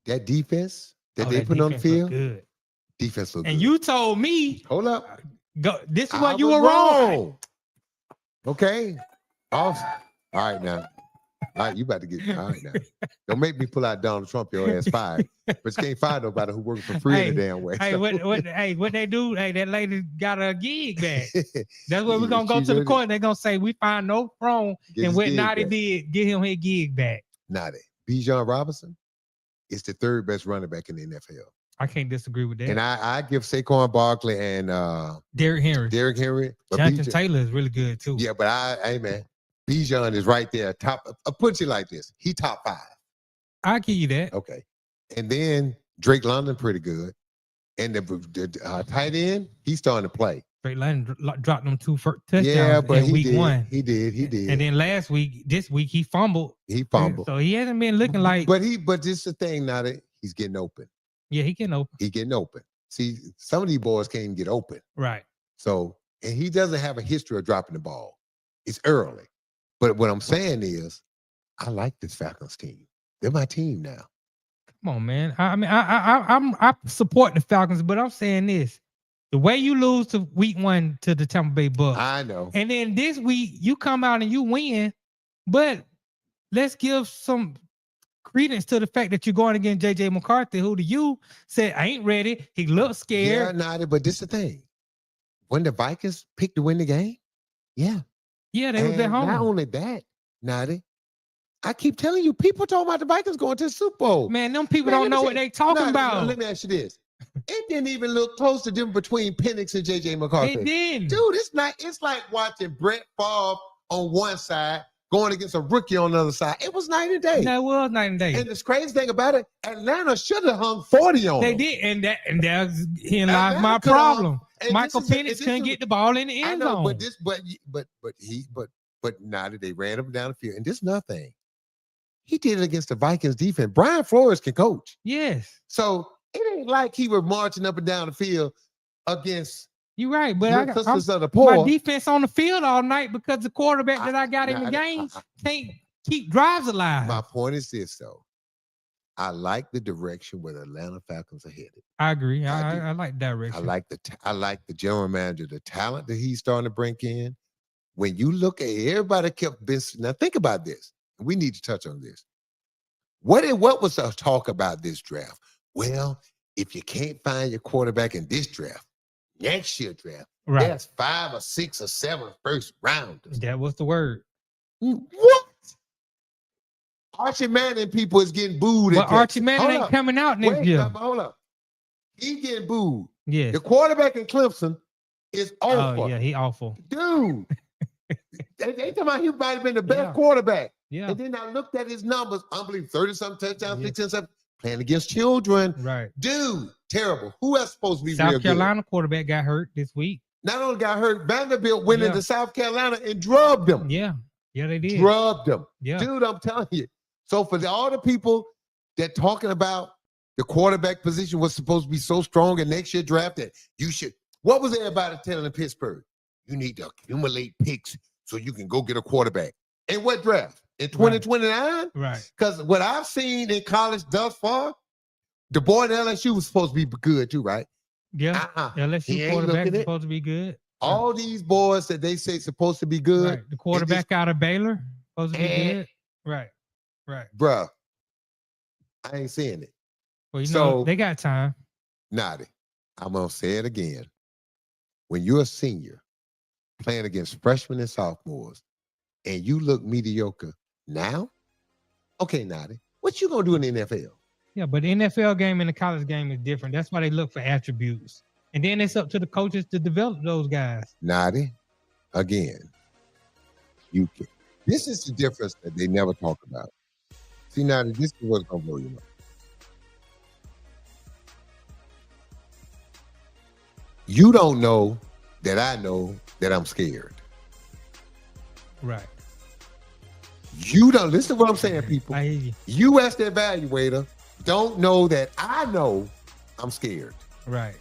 Speaker 2: That defense that they put on the field.
Speaker 3: Good.
Speaker 2: Defense looked
Speaker 3: and
Speaker 2: good.
Speaker 3: You told me.
Speaker 2: Hold up.
Speaker 3: Go. This is what you were wrong.
Speaker 2: Okay. Off. All right now. All right, you about to get all right now. Don't make me pull out Donald Trump, your ass fired. But you can't fire nobody who works for free in the damn way.
Speaker 3: Hey, what they do? Hey, that lady got a gig back. That's what we're gonna go to the court. They're gonna say we find no wrong and what Naughty did, get him his gig back.
Speaker 2: Naughty. Bijan Robinson is the third best running back in the NFL.
Speaker 3: I can't disagree with that.
Speaker 2: And I give Saquon Barkley and
Speaker 3: Derrick Henry.
Speaker 2: But
Speaker 3: Jonathan Taylor is really good too.
Speaker 2: Yeah, but hey man, Bijan is right there. Top. I'll put you like this. He top 5.
Speaker 3: I'll give you that.
Speaker 2: Okay. And then Drake London pretty good. And the tight end, he's starting to play.
Speaker 3: Drake London dropped them 2 touchdowns
Speaker 2: in
Speaker 3: week 1.
Speaker 2: He did.
Speaker 3: And then this week he fumbled. So he hasn't been looking like.
Speaker 2: But this is the thing now that he's getting open.
Speaker 3: Yeah, he getting open.
Speaker 2: He getting open. See, some of these boys can't even get open.
Speaker 3: Right.
Speaker 2: So, and he doesn't have a history of dropping the ball. It's early. But what I'm saying is, I like this Falcons team. They're my team now.
Speaker 3: Come on, man. I support the Falcons, but I'm saying this. The way you lose to week 1 to the Tampa Bay Bucks.
Speaker 2: I know.
Speaker 3: And then this week you come out and you win, but let's give some credence to the fact that you're going against JJ McCarthy, who to you said I ain't ready. He looks scared.
Speaker 2: Yeah, but this is the thing. When the Vikings picked to win the game, yeah,
Speaker 3: they was at home.
Speaker 2: Not only that, Nadi, I keep telling you, people talking about the Vikings going to the Super Bowl.
Speaker 3: Man, them people don't know what they talking about.
Speaker 2: Let me ask you this. It didn't even look close to them between Penix and JJ McCarthy.
Speaker 3: It did.
Speaker 2: Dude, it's like watching Brett Favre on one side going against a rookie on the other side. It was night and day.
Speaker 3: That was night and day.
Speaker 2: And the crazy thing about it, Atlanta should have hung 40 on them.
Speaker 3: They did, and that's lies my problem. Michael Penix couldn't get the ball in the end zone.
Speaker 2: But now that they ran up and down the field, and this is another thing. He did it against the Vikings defense. Brian Flores can coach.
Speaker 3: Yes.
Speaker 2: So it ain't like he was marching up and down the field against.
Speaker 3: You're right, but
Speaker 2: my
Speaker 3: defense on the field all night because the quarterback that I got in the game can't keep drives alive.
Speaker 2: My point is this, though. I like the direction where the Atlanta Falcons are headed.
Speaker 3: I agree. I like direction.
Speaker 2: I like the general manager, the talent that he's starting to bring in. When you look at everybody kept now think about this. We need to touch on this. What was the talk about this draft? Well, if you can't find your quarterback in this draft, next year draft, there's 5 or 6 or 7 first rounders.
Speaker 3: That was the word.
Speaker 2: What? Archie Manning people is getting booed.
Speaker 3: But Archie Manning ain't coming out next year.
Speaker 2: Hold up. He getting booed.
Speaker 3: Yeah.
Speaker 2: The quarterback in Clemson is awful.
Speaker 3: Oh, yeah, he awful.
Speaker 2: Dude. they talking about he might have been the best quarterback.
Speaker 3: Yeah.
Speaker 2: And then I looked at his numbers. Unbelievable. 30-something touchdowns, 16-something. Playing against children.
Speaker 3: Right.
Speaker 2: Dude, terrible. Who else supposed to be
Speaker 3: South
Speaker 2: real
Speaker 3: Carolina
Speaker 2: good?
Speaker 3: Quarterback got hurt this week.
Speaker 2: Not only got hurt, Vanderbilt went into South Carolina and drubbed them.
Speaker 3: Yeah. Yeah, they did.
Speaker 2: Drubbed them.
Speaker 3: Yeah.
Speaker 2: Dude, I'm telling you. So for all the people that talking about the quarterback position was supposed to be so strong in next year draft that you should, what was everybody telling in Pittsburgh? You need to accumulate picks so you can go get a quarterback. In what draft? In 2029?
Speaker 3: Right.
Speaker 2: Because what I've seen in college thus far, the boy in LSU was supposed to be good too, right?
Speaker 3: Yeah. LSU quarterback is supposed to be good.
Speaker 2: All these boys that they say supposed to be good.
Speaker 3: Right. The quarterback out of Baylor supposed to be good. Right.
Speaker 2: Bruh, I ain't saying it.
Speaker 3: Well, you know, they got time.
Speaker 2: Naughty. I'm going to say it again. When you're a senior playing against freshmen and sophomores and you look mediocre now, okay, Naughty, what you going to do in the NFL?
Speaker 3: Yeah, but the NFL game and the college game is different. That's why they look for attributes. And then it's up to the coaches to develop those guys.
Speaker 2: Naughty, again, you can. This is the difference that they never talk about. See, Naughty, this is what's going to blow you up. You don't know that I know that I'm scared.
Speaker 3: Right.
Speaker 2: You don't listen to what I'm saying, people.
Speaker 3: I hear you.
Speaker 2: You as the evaluator don't know that I know I'm scared.
Speaker 3: Right.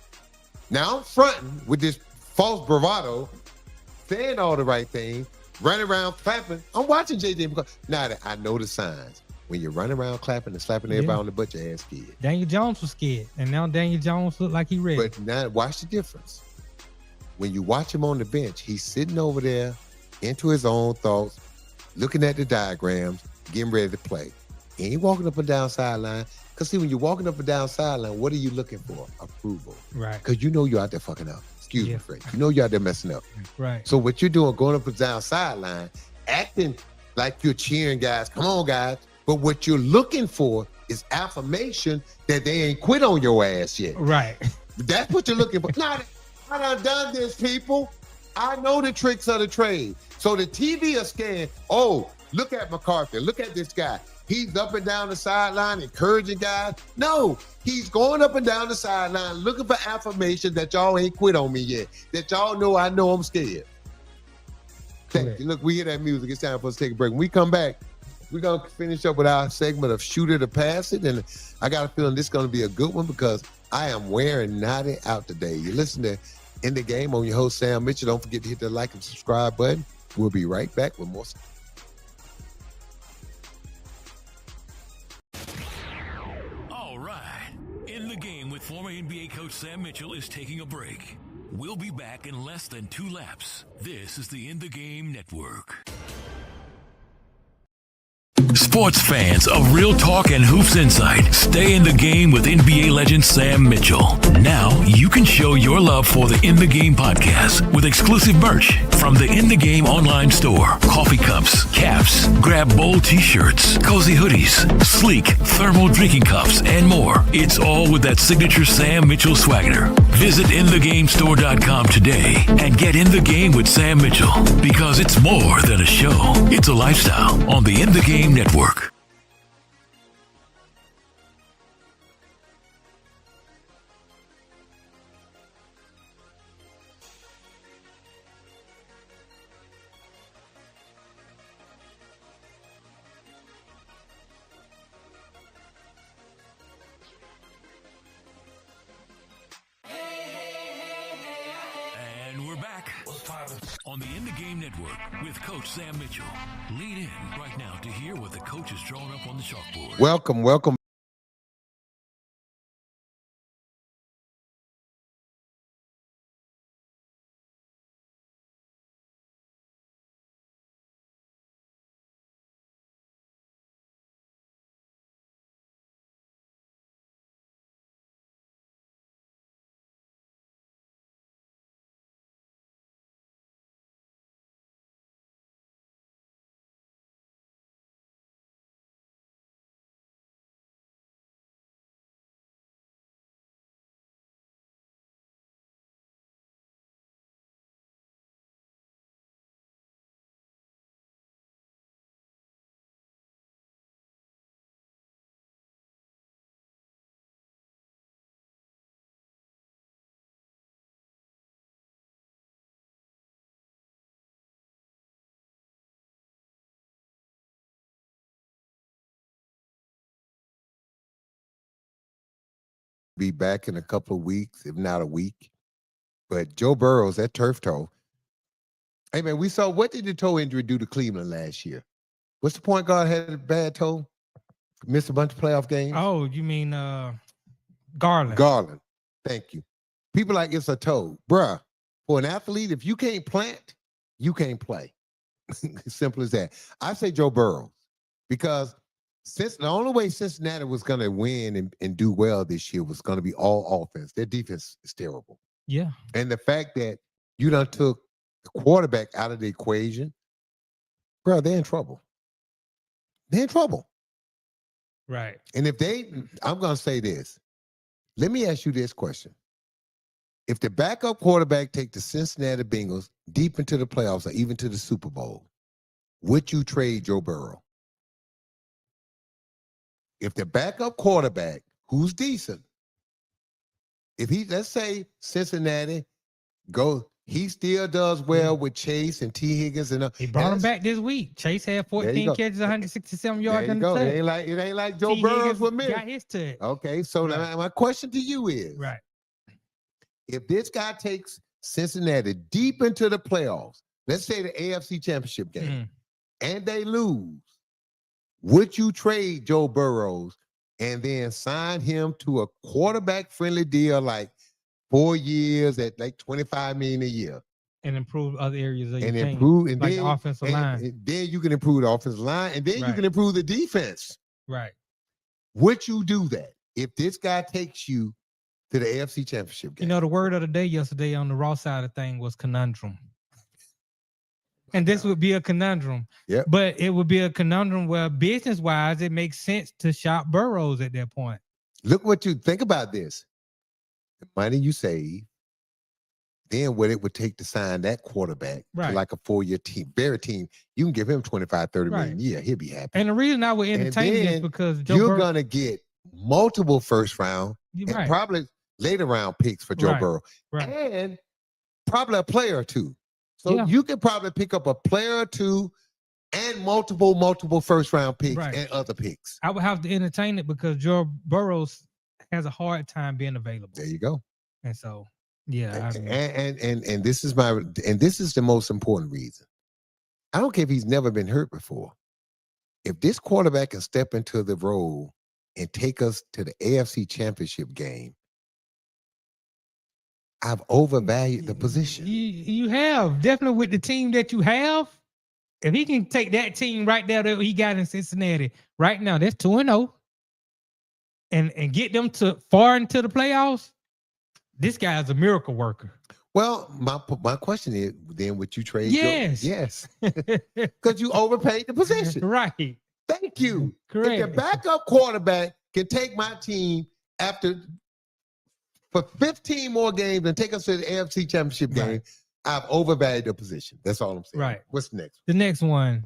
Speaker 2: Now I'm fronting with this false bravado, saying all the right things, running around clapping. I'm watching JJ because now that I know the signs. When you're running around clapping and slapping everybody on the butt, your ass scared.
Speaker 3: Daniel Jones was scared, and now Daniel Jones look like he ready.
Speaker 2: But now watch the difference. When you watch him on the bench, he's sitting over there into his own thoughts, looking at the diagrams, getting ready to play. He ain't walking up and down sideline. Because see, when you're walking up and down sideline, what are you looking for? Approval. Right. Because you know you're out there fucking up. Excuse me, Fred. You know you're out there messing up.
Speaker 3: Right.
Speaker 2: So what you're doing, going up and down sideline, acting like you're cheering guys. Come on, guys. But what you're looking for is affirmation that they ain't quit on your ass yet.
Speaker 3: Right.
Speaker 2: That's what you're looking for. Now, I done this, people. I know the tricks of the trade. So the TV are scared. Oh, look at McCarthy. Look at this guy. He's up and down the sideline encouraging guys. No, he's going up and down the sideline looking for affirmation that y'all ain't quit on me yet. That y'all know I know I'm scared. Thank you. Look, we hear that music. It's time for us to take a break. When we come back, we're going to finish up with our segment of Shooter to Pass It. And I got a feeling this is going to be a good one because I am wearing Naughty out today. You listen to In the Game on your host, Sam Mitchell. Don't forget to hit the like and subscribe button. We'll be right back with more.
Speaker 1: NBA coach Sam Mitchell is taking a break. We'll be back in less than 2 laps. This is the In the Game Network. Sports fans of Real Talk and Hoops Insight, stay in the game with NBA legend Sam Mitchell. Now you can show your love for the In the Game podcast with exclusive merch from the In the Game online store. Coffee cups, caps, grab bold t-shirts, cozy hoodies, sleek thermal drinking cups, and more. It's all with that signature Sam Mitchell swagger. Visit InTheGameStore.com today and get in the game with Sam Mitchell, because it's more than a show. It's a lifestyle on the In the Game Network. And we're back on the In the Game Network with Coach Sam Mitchell. Lean in right now to hear what the coach has drawn up on the chalkboard.
Speaker 2: Welcome. Be back in a couple of weeks, if not a week. But Joe Burrows, that turf toe. Hey, man, we saw, what did the toe injury do to Cleveland last year? What's the point guard had a bad toe? Missed a bunch of playoff games?
Speaker 3: Oh, you mean Garland.
Speaker 2: Garland. Thank you. People like, it's a toe. Bruh, for an athlete, if you can't plant, you can't play. Simple as that. I say Joe Burrows, because since the only way Cincinnati was going to win and do well this year was going to be all offense. Their defense is terrible.
Speaker 3: Yeah.
Speaker 2: And the fact that you done took the quarterback out of the equation, bro, they're in trouble. They're in trouble.
Speaker 3: Right.
Speaker 2: And if I'm going to say this. Let me ask you this question. If the backup quarterback take the Cincinnati Bengals deep into the playoffs or even to the Super Bowl, would you trade Joe Burrow? If the backup quarterback, who's decent, if let's say Cincinnati he still does well with Chase and T. Higgins.
Speaker 3: He brought him back this week. Chase had 14 catches, 167 yards.
Speaker 2: There you go. It ain't like Joe Burrows with me.
Speaker 3: Got his touch.
Speaker 2: Okay, so now my question to you is,
Speaker 3: right,
Speaker 2: if this guy takes Cincinnati deep into the playoffs, let's say the AFC Championship game, and they lose, would you trade Joe Burrows and then sign him to a quarterback-friendly deal like 4 years at like $25 million a year?
Speaker 3: And improve other areas of your team,
Speaker 2: and
Speaker 3: like
Speaker 2: then,
Speaker 3: the offensive line.
Speaker 2: And then you can improve the offensive line, and then you can improve the defense.
Speaker 3: Right.
Speaker 2: Would you do that if this guy takes you to the AFC Championship game?
Speaker 3: You know, the word of the day yesterday on the Raw side of thing was conundrum. And this would be a conundrum.
Speaker 2: Yeah.
Speaker 3: But it would be a conundrum where business-wise, it makes sense to shop Burrows at that point.
Speaker 2: Look what you think about this. The money you save, then what it would take to sign that quarterback to like a 4-year team, very team, you can give him 25, 30 million a year. He'll be happy.
Speaker 3: And the reason I would entertain this because
Speaker 2: you're going to get multiple first round and probably later round picks for Joe Burrow. Right. And probably a player or two. So you could probably pick up a player or two and multiple first round picks and other picks.
Speaker 3: I would have to entertain it because Joe Burrows has a hard time being available.
Speaker 2: There you go.
Speaker 3: And so, yeah.
Speaker 2: And this is the most important reason. I don't care if he's never been hurt before. If this quarterback can step into the role and take us to the AFC Championship game, I've overvalued the position.
Speaker 3: You have, definitely, with the team that you have. If he can take that team right there that he got in Cincinnati right now, that's 2-0, and get them to far into the playoffs, this guy's a miracle worker.
Speaker 2: Well, my question is, then would you trade?
Speaker 3: Yes.
Speaker 2: Because you overpaid the position.
Speaker 3: Right.
Speaker 2: Thank you.
Speaker 3: Correct.
Speaker 2: If the backup quarterback can take my team for 15 more games and take us to the AFC Championship game, I've overvalued the position. That's all I'm saying.
Speaker 3: Right.
Speaker 2: What's next?
Speaker 3: The next one.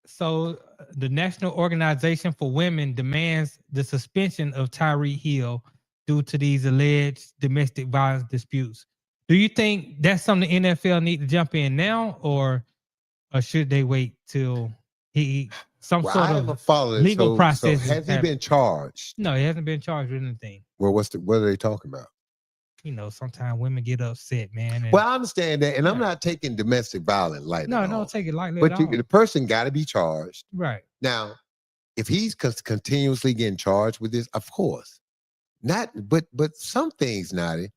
Speaker 3: So the National Organization for Women demands the suspension of Tyreek Hill due to these alleged domestic violence disputes. Do you think that's something the NFL need to jump in now, or should they wait till some sort of legal process?
Speaker 2: So has he been charged?
Speaker 3: No, he hasn't been charged with anything.
Speaker 2: Well, what are they talking about?
Speaker 3: Sometimes women get upset, man.
Speaker 2: Well, I understand that, and I'm not taking domestic violence lightly.
Speaker 3: No, don't take it lightly.
Speaker 2: But the person got to be charged.
Speaker 3: Right.
Speaker 2: Now, if he's continuously getting charged with this, of course. But some things, Nadi,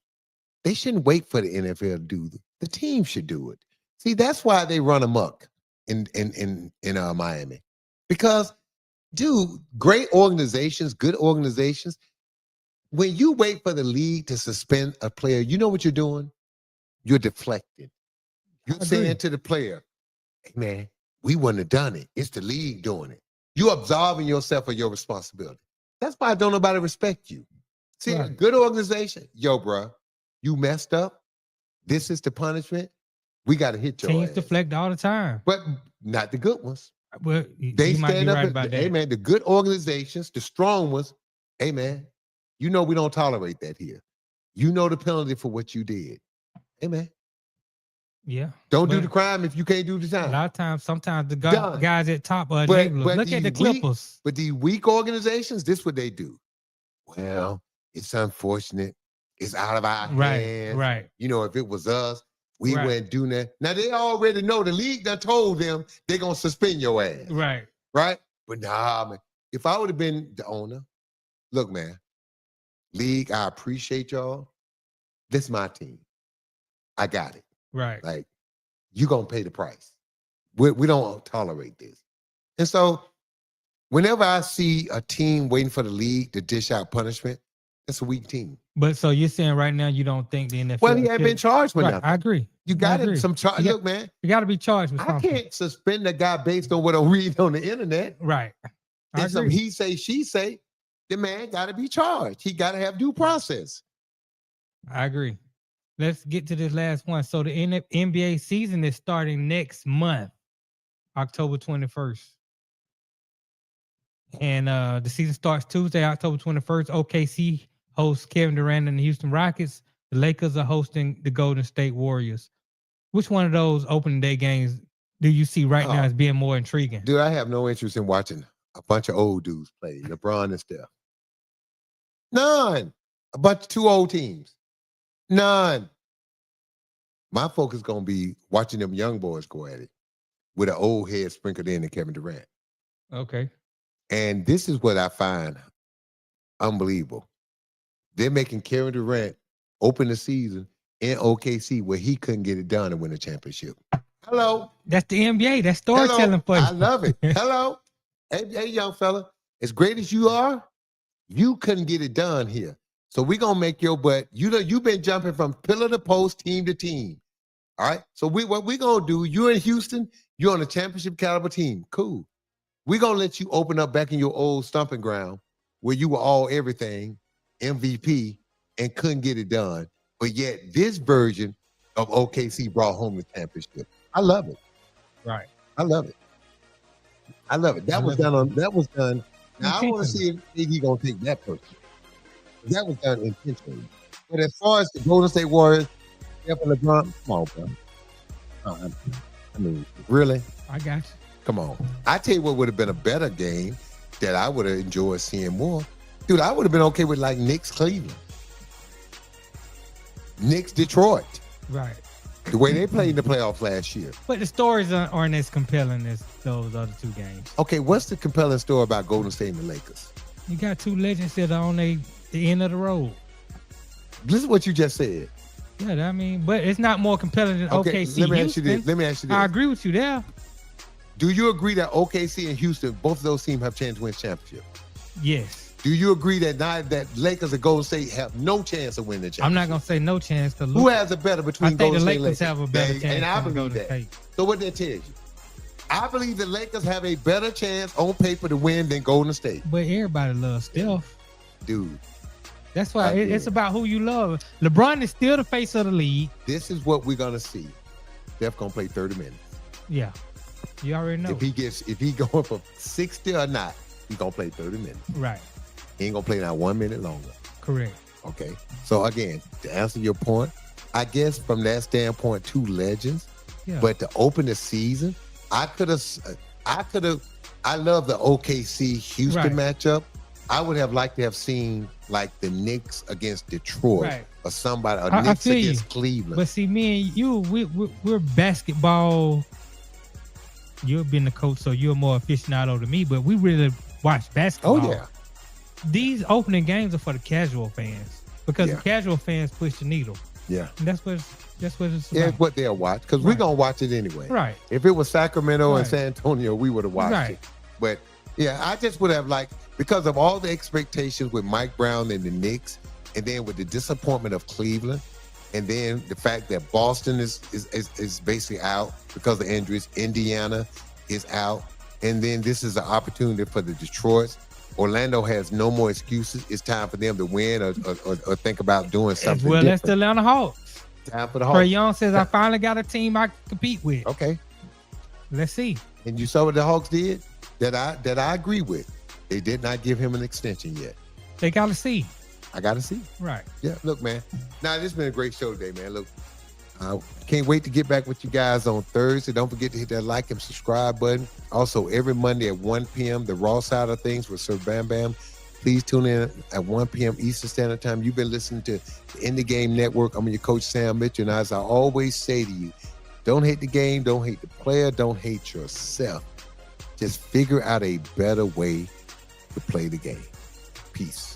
Speaker 2: they shouldn't wait for the NFL to do it. The team should do it. See, that's why they run amok in Miami. Because, dude, great organizations, good organizations, when you wait for the league to suspend a player, you know what you're doing? You're deflecting. You're saying to the player, hey, man, we wouldn't have done it. It's the league doing it. You're absolving yourself of your responsibility. That's why don't nobody respect you. See, a good organization, yo, bro, you messed up. This is the punishment. We got to hit your
Speaker 3: teams
Speaker 2: ass.
Speaker 3: Deflect all the time.
Speaker 2: But not the good ones.
Speaker 3: Well,
Speaker 2: they stand up about that. Hey, man, the good organizations, the strong ones, hey, man, you know we don't tolerate that here. You know the penalty for what you did. Hey, man.
Speaker 3: Yeah.
Speaker 2: Don't do the crime if you can't do the time.
Speaker 3: A lot of times, sometimes the guys at top are enablers. Look at the Clippers.
Speaker 2: But these weak organizations, this is what they do. Well, it's unfortunate. It's out of our hands.
Speaker 3: Right.
Speaker 2: If it was us, we wouldn't do that. Now, they already know. The league done told them they're going to suspend your ass.
Speaker 3: Right.
Speaker 2: Right? But nah, man. If I would have been the owner, look, man, league, I appreciate y'all. This is my team. I got it.
Speaker 3: Right.
Speaker 2: Like, you're going to pay the price. We don't tolerate this. And so, whenever I see a team waiting for the league to dish out punishment, that's a weak team.
Speaker 3: But so you're saying right now you don't think the NFL...
Speaker 2: Well, he ain't been charged with nothing.
Speaker 3: I agree.
Speaker 2: You got it. Some charge. Look, man.
Speaker 3: You got to be charged with something.
Speaker 2: I can't suspend a guy based on what I read on the internet.
Speaker 3: Right.
Speaker 2: And some he say, she say, the man got to be charged. He got to have due process.
Speaker 3: I agree. Let's get to this last one. So the NBA season is starting next month, October 21st. And the season starts Tuesday, October 21st. OKC hosts Kevin Durant and the Houston Rockets. The Lakers are hosting the Golden State Warriors. Which one of those opening day games do you see right now as being more intriguing?
Speaker 2: Dude, I have no interest in watching a bunch of old dudes play, LeBron and Steph. None. A bunch of two old teams. None. My focus is going to be watching them young boys go at it with an old head sprinkled in and Kevin Durant.
Speaker 3: Okay.
Speaker 2: And this is what I find unbelievable. They're making Kevin Durant open the season in OKC where he couldn't get it done and win a championship. Hello.
Speaker 3: That's the NBA. That's storytelling for you.
Speaker 2: I love it. Hello. Hey, young fella, as great as you are, you couldn't get it done here. So we're going to make your butt. You've been jumping from pillar to post, team to team. All right? So what we're going to do, you're in Houston, you're on a championship caliber team. Cool. We're going to let you open up back in your old stomping ground where you were all everything, MVP, and couldn't get it done. But yet this version of OKC brought home the championship. I love it.
Speaker 3: Right.
Speaker 2: I love it. That was done. Now I want to see if he's going to take that person. That was done intentionally. But as far as the Golden State Warriors, Steph and LeBron, come on, bro. I mean, really?
Speaker 3: I got you.
Speaker 2: Come on. I tell you what would have been a better game that I would have enjoyed seeing more. Dude, I would have been okay with like Knicks Cleveland. Knicks Detroit.
Speaker 3: Right.
Speaker 2: The way they played in the playoffs last year.
Speaker 3: But the stories aren't as compelling as those other two games.
Speaker 2: Okay, what's the compelling story about Golden State and the Lakers?
Speaker 3: You got two legends that are on the end of the road.
Speaker 2: Listen to what you just said.
Speaker 3: Yeah, I mean, but it's not more compelling than OKC. Let me ask
Speaker 2: you this.
Speaker 3: I agree with you there.
Speaker 2: Do you agree that OKC and Houston, both of those teams have a chance to win championship?
Speaker 3: Yes.
Speaker 2: Do you agree that Lakers and Golden State have no chance of winning the championship?
Speaker 3: I'm not gonna say no chance.
Speaker 2: Who has a better between Golden State and Lakers?
Speaker 3: I think the Lakers have a better chance.
Speaker 2: And I believe that. State. So what that tells you? I believe the Lakers have a better chance on paper to win than Golden State.
Speaker 3: But everybody loves Steph.
Speaker 2: Dude.
Speaker 3: That's why it's about who you love. LeBron is still the face of the league.
Speaker 2: This is what we're gonna see. Steph gonna play 30 minutes.
Speaker 3: Yeah. You already know.
Speaker 2: If he going for 60 or not, he gonna play 30 minutes.
Speaker 3: Right.
Speaker 2: He ain't gonna play not 1 minute longer.
Speaker 3: Correct.
Speaker 2: Okay. So again, to answer your point, I guess from that standpoint, two legends. Yeah. But to open the season, I love the OKC Houston matchup. I would have liked to have seen like the Knicks against Detroit or somebody, or Knicks against Cleveland.
Speaker 3: But see, me and you, we're basketball. You've been the coach, so you're more aficionado than me, but we really watch basketball.
Speaker 2: Oh, yeah.
Speaker 3: These opening games are for the casual fans because the casual fans push the needle.
Speaker 2: Yeah.
Speaker 3: And that's what it's about.
Speaker 2: Yeah, it's what they'll watch because we're going to watch it anyway.
Speaker 3: Right.
Speaker 2: If it was Sacramento and San Antonio, we would have watched it. But yeah, I just would have because of all the expectations with Mike Brown and the Knicks, and then with the disappointment of Cleveland, and then the fact that Boston is basically out because of injuries, Indiana is out, and then this is an opportunity for the Detroits. Orlando has no more excuses. It's time for them to win or think about doing something different.
Speaker 3: That's the Atlanta Hawks.
Speaker 2: Time for the Hawks.
Speaker 3: Trae Young says, I finally got a team I can compete with.
Speaker 2: Okay.
Speaker 3: Let's see.
Speaker 2: And you saw what the Hawks did? That I agree with. They did not give him an extension yet.
Speaker 3: They got to see.
Speaker 2: I got to see.
Speaker 3: Right.
Speaker 2: Yeah, look, man. Now, this has been a great show today, man. Look, I can't wait to get back with you guys on Thursday. Don't forget to hit that like and subscribe button. Also, every Monday at 1 p.m., the Raw Side of Things with Sir Bam Bam. Please tune in at 1 p.m. Eastern Standard Time. You've been listening to the In the Game Network. I'm your coach, Sam Mitchell. And as I always say to you, don't hate the game, don't hate the player, don't hate yourself. Just figure out a better way to play the game. Peace.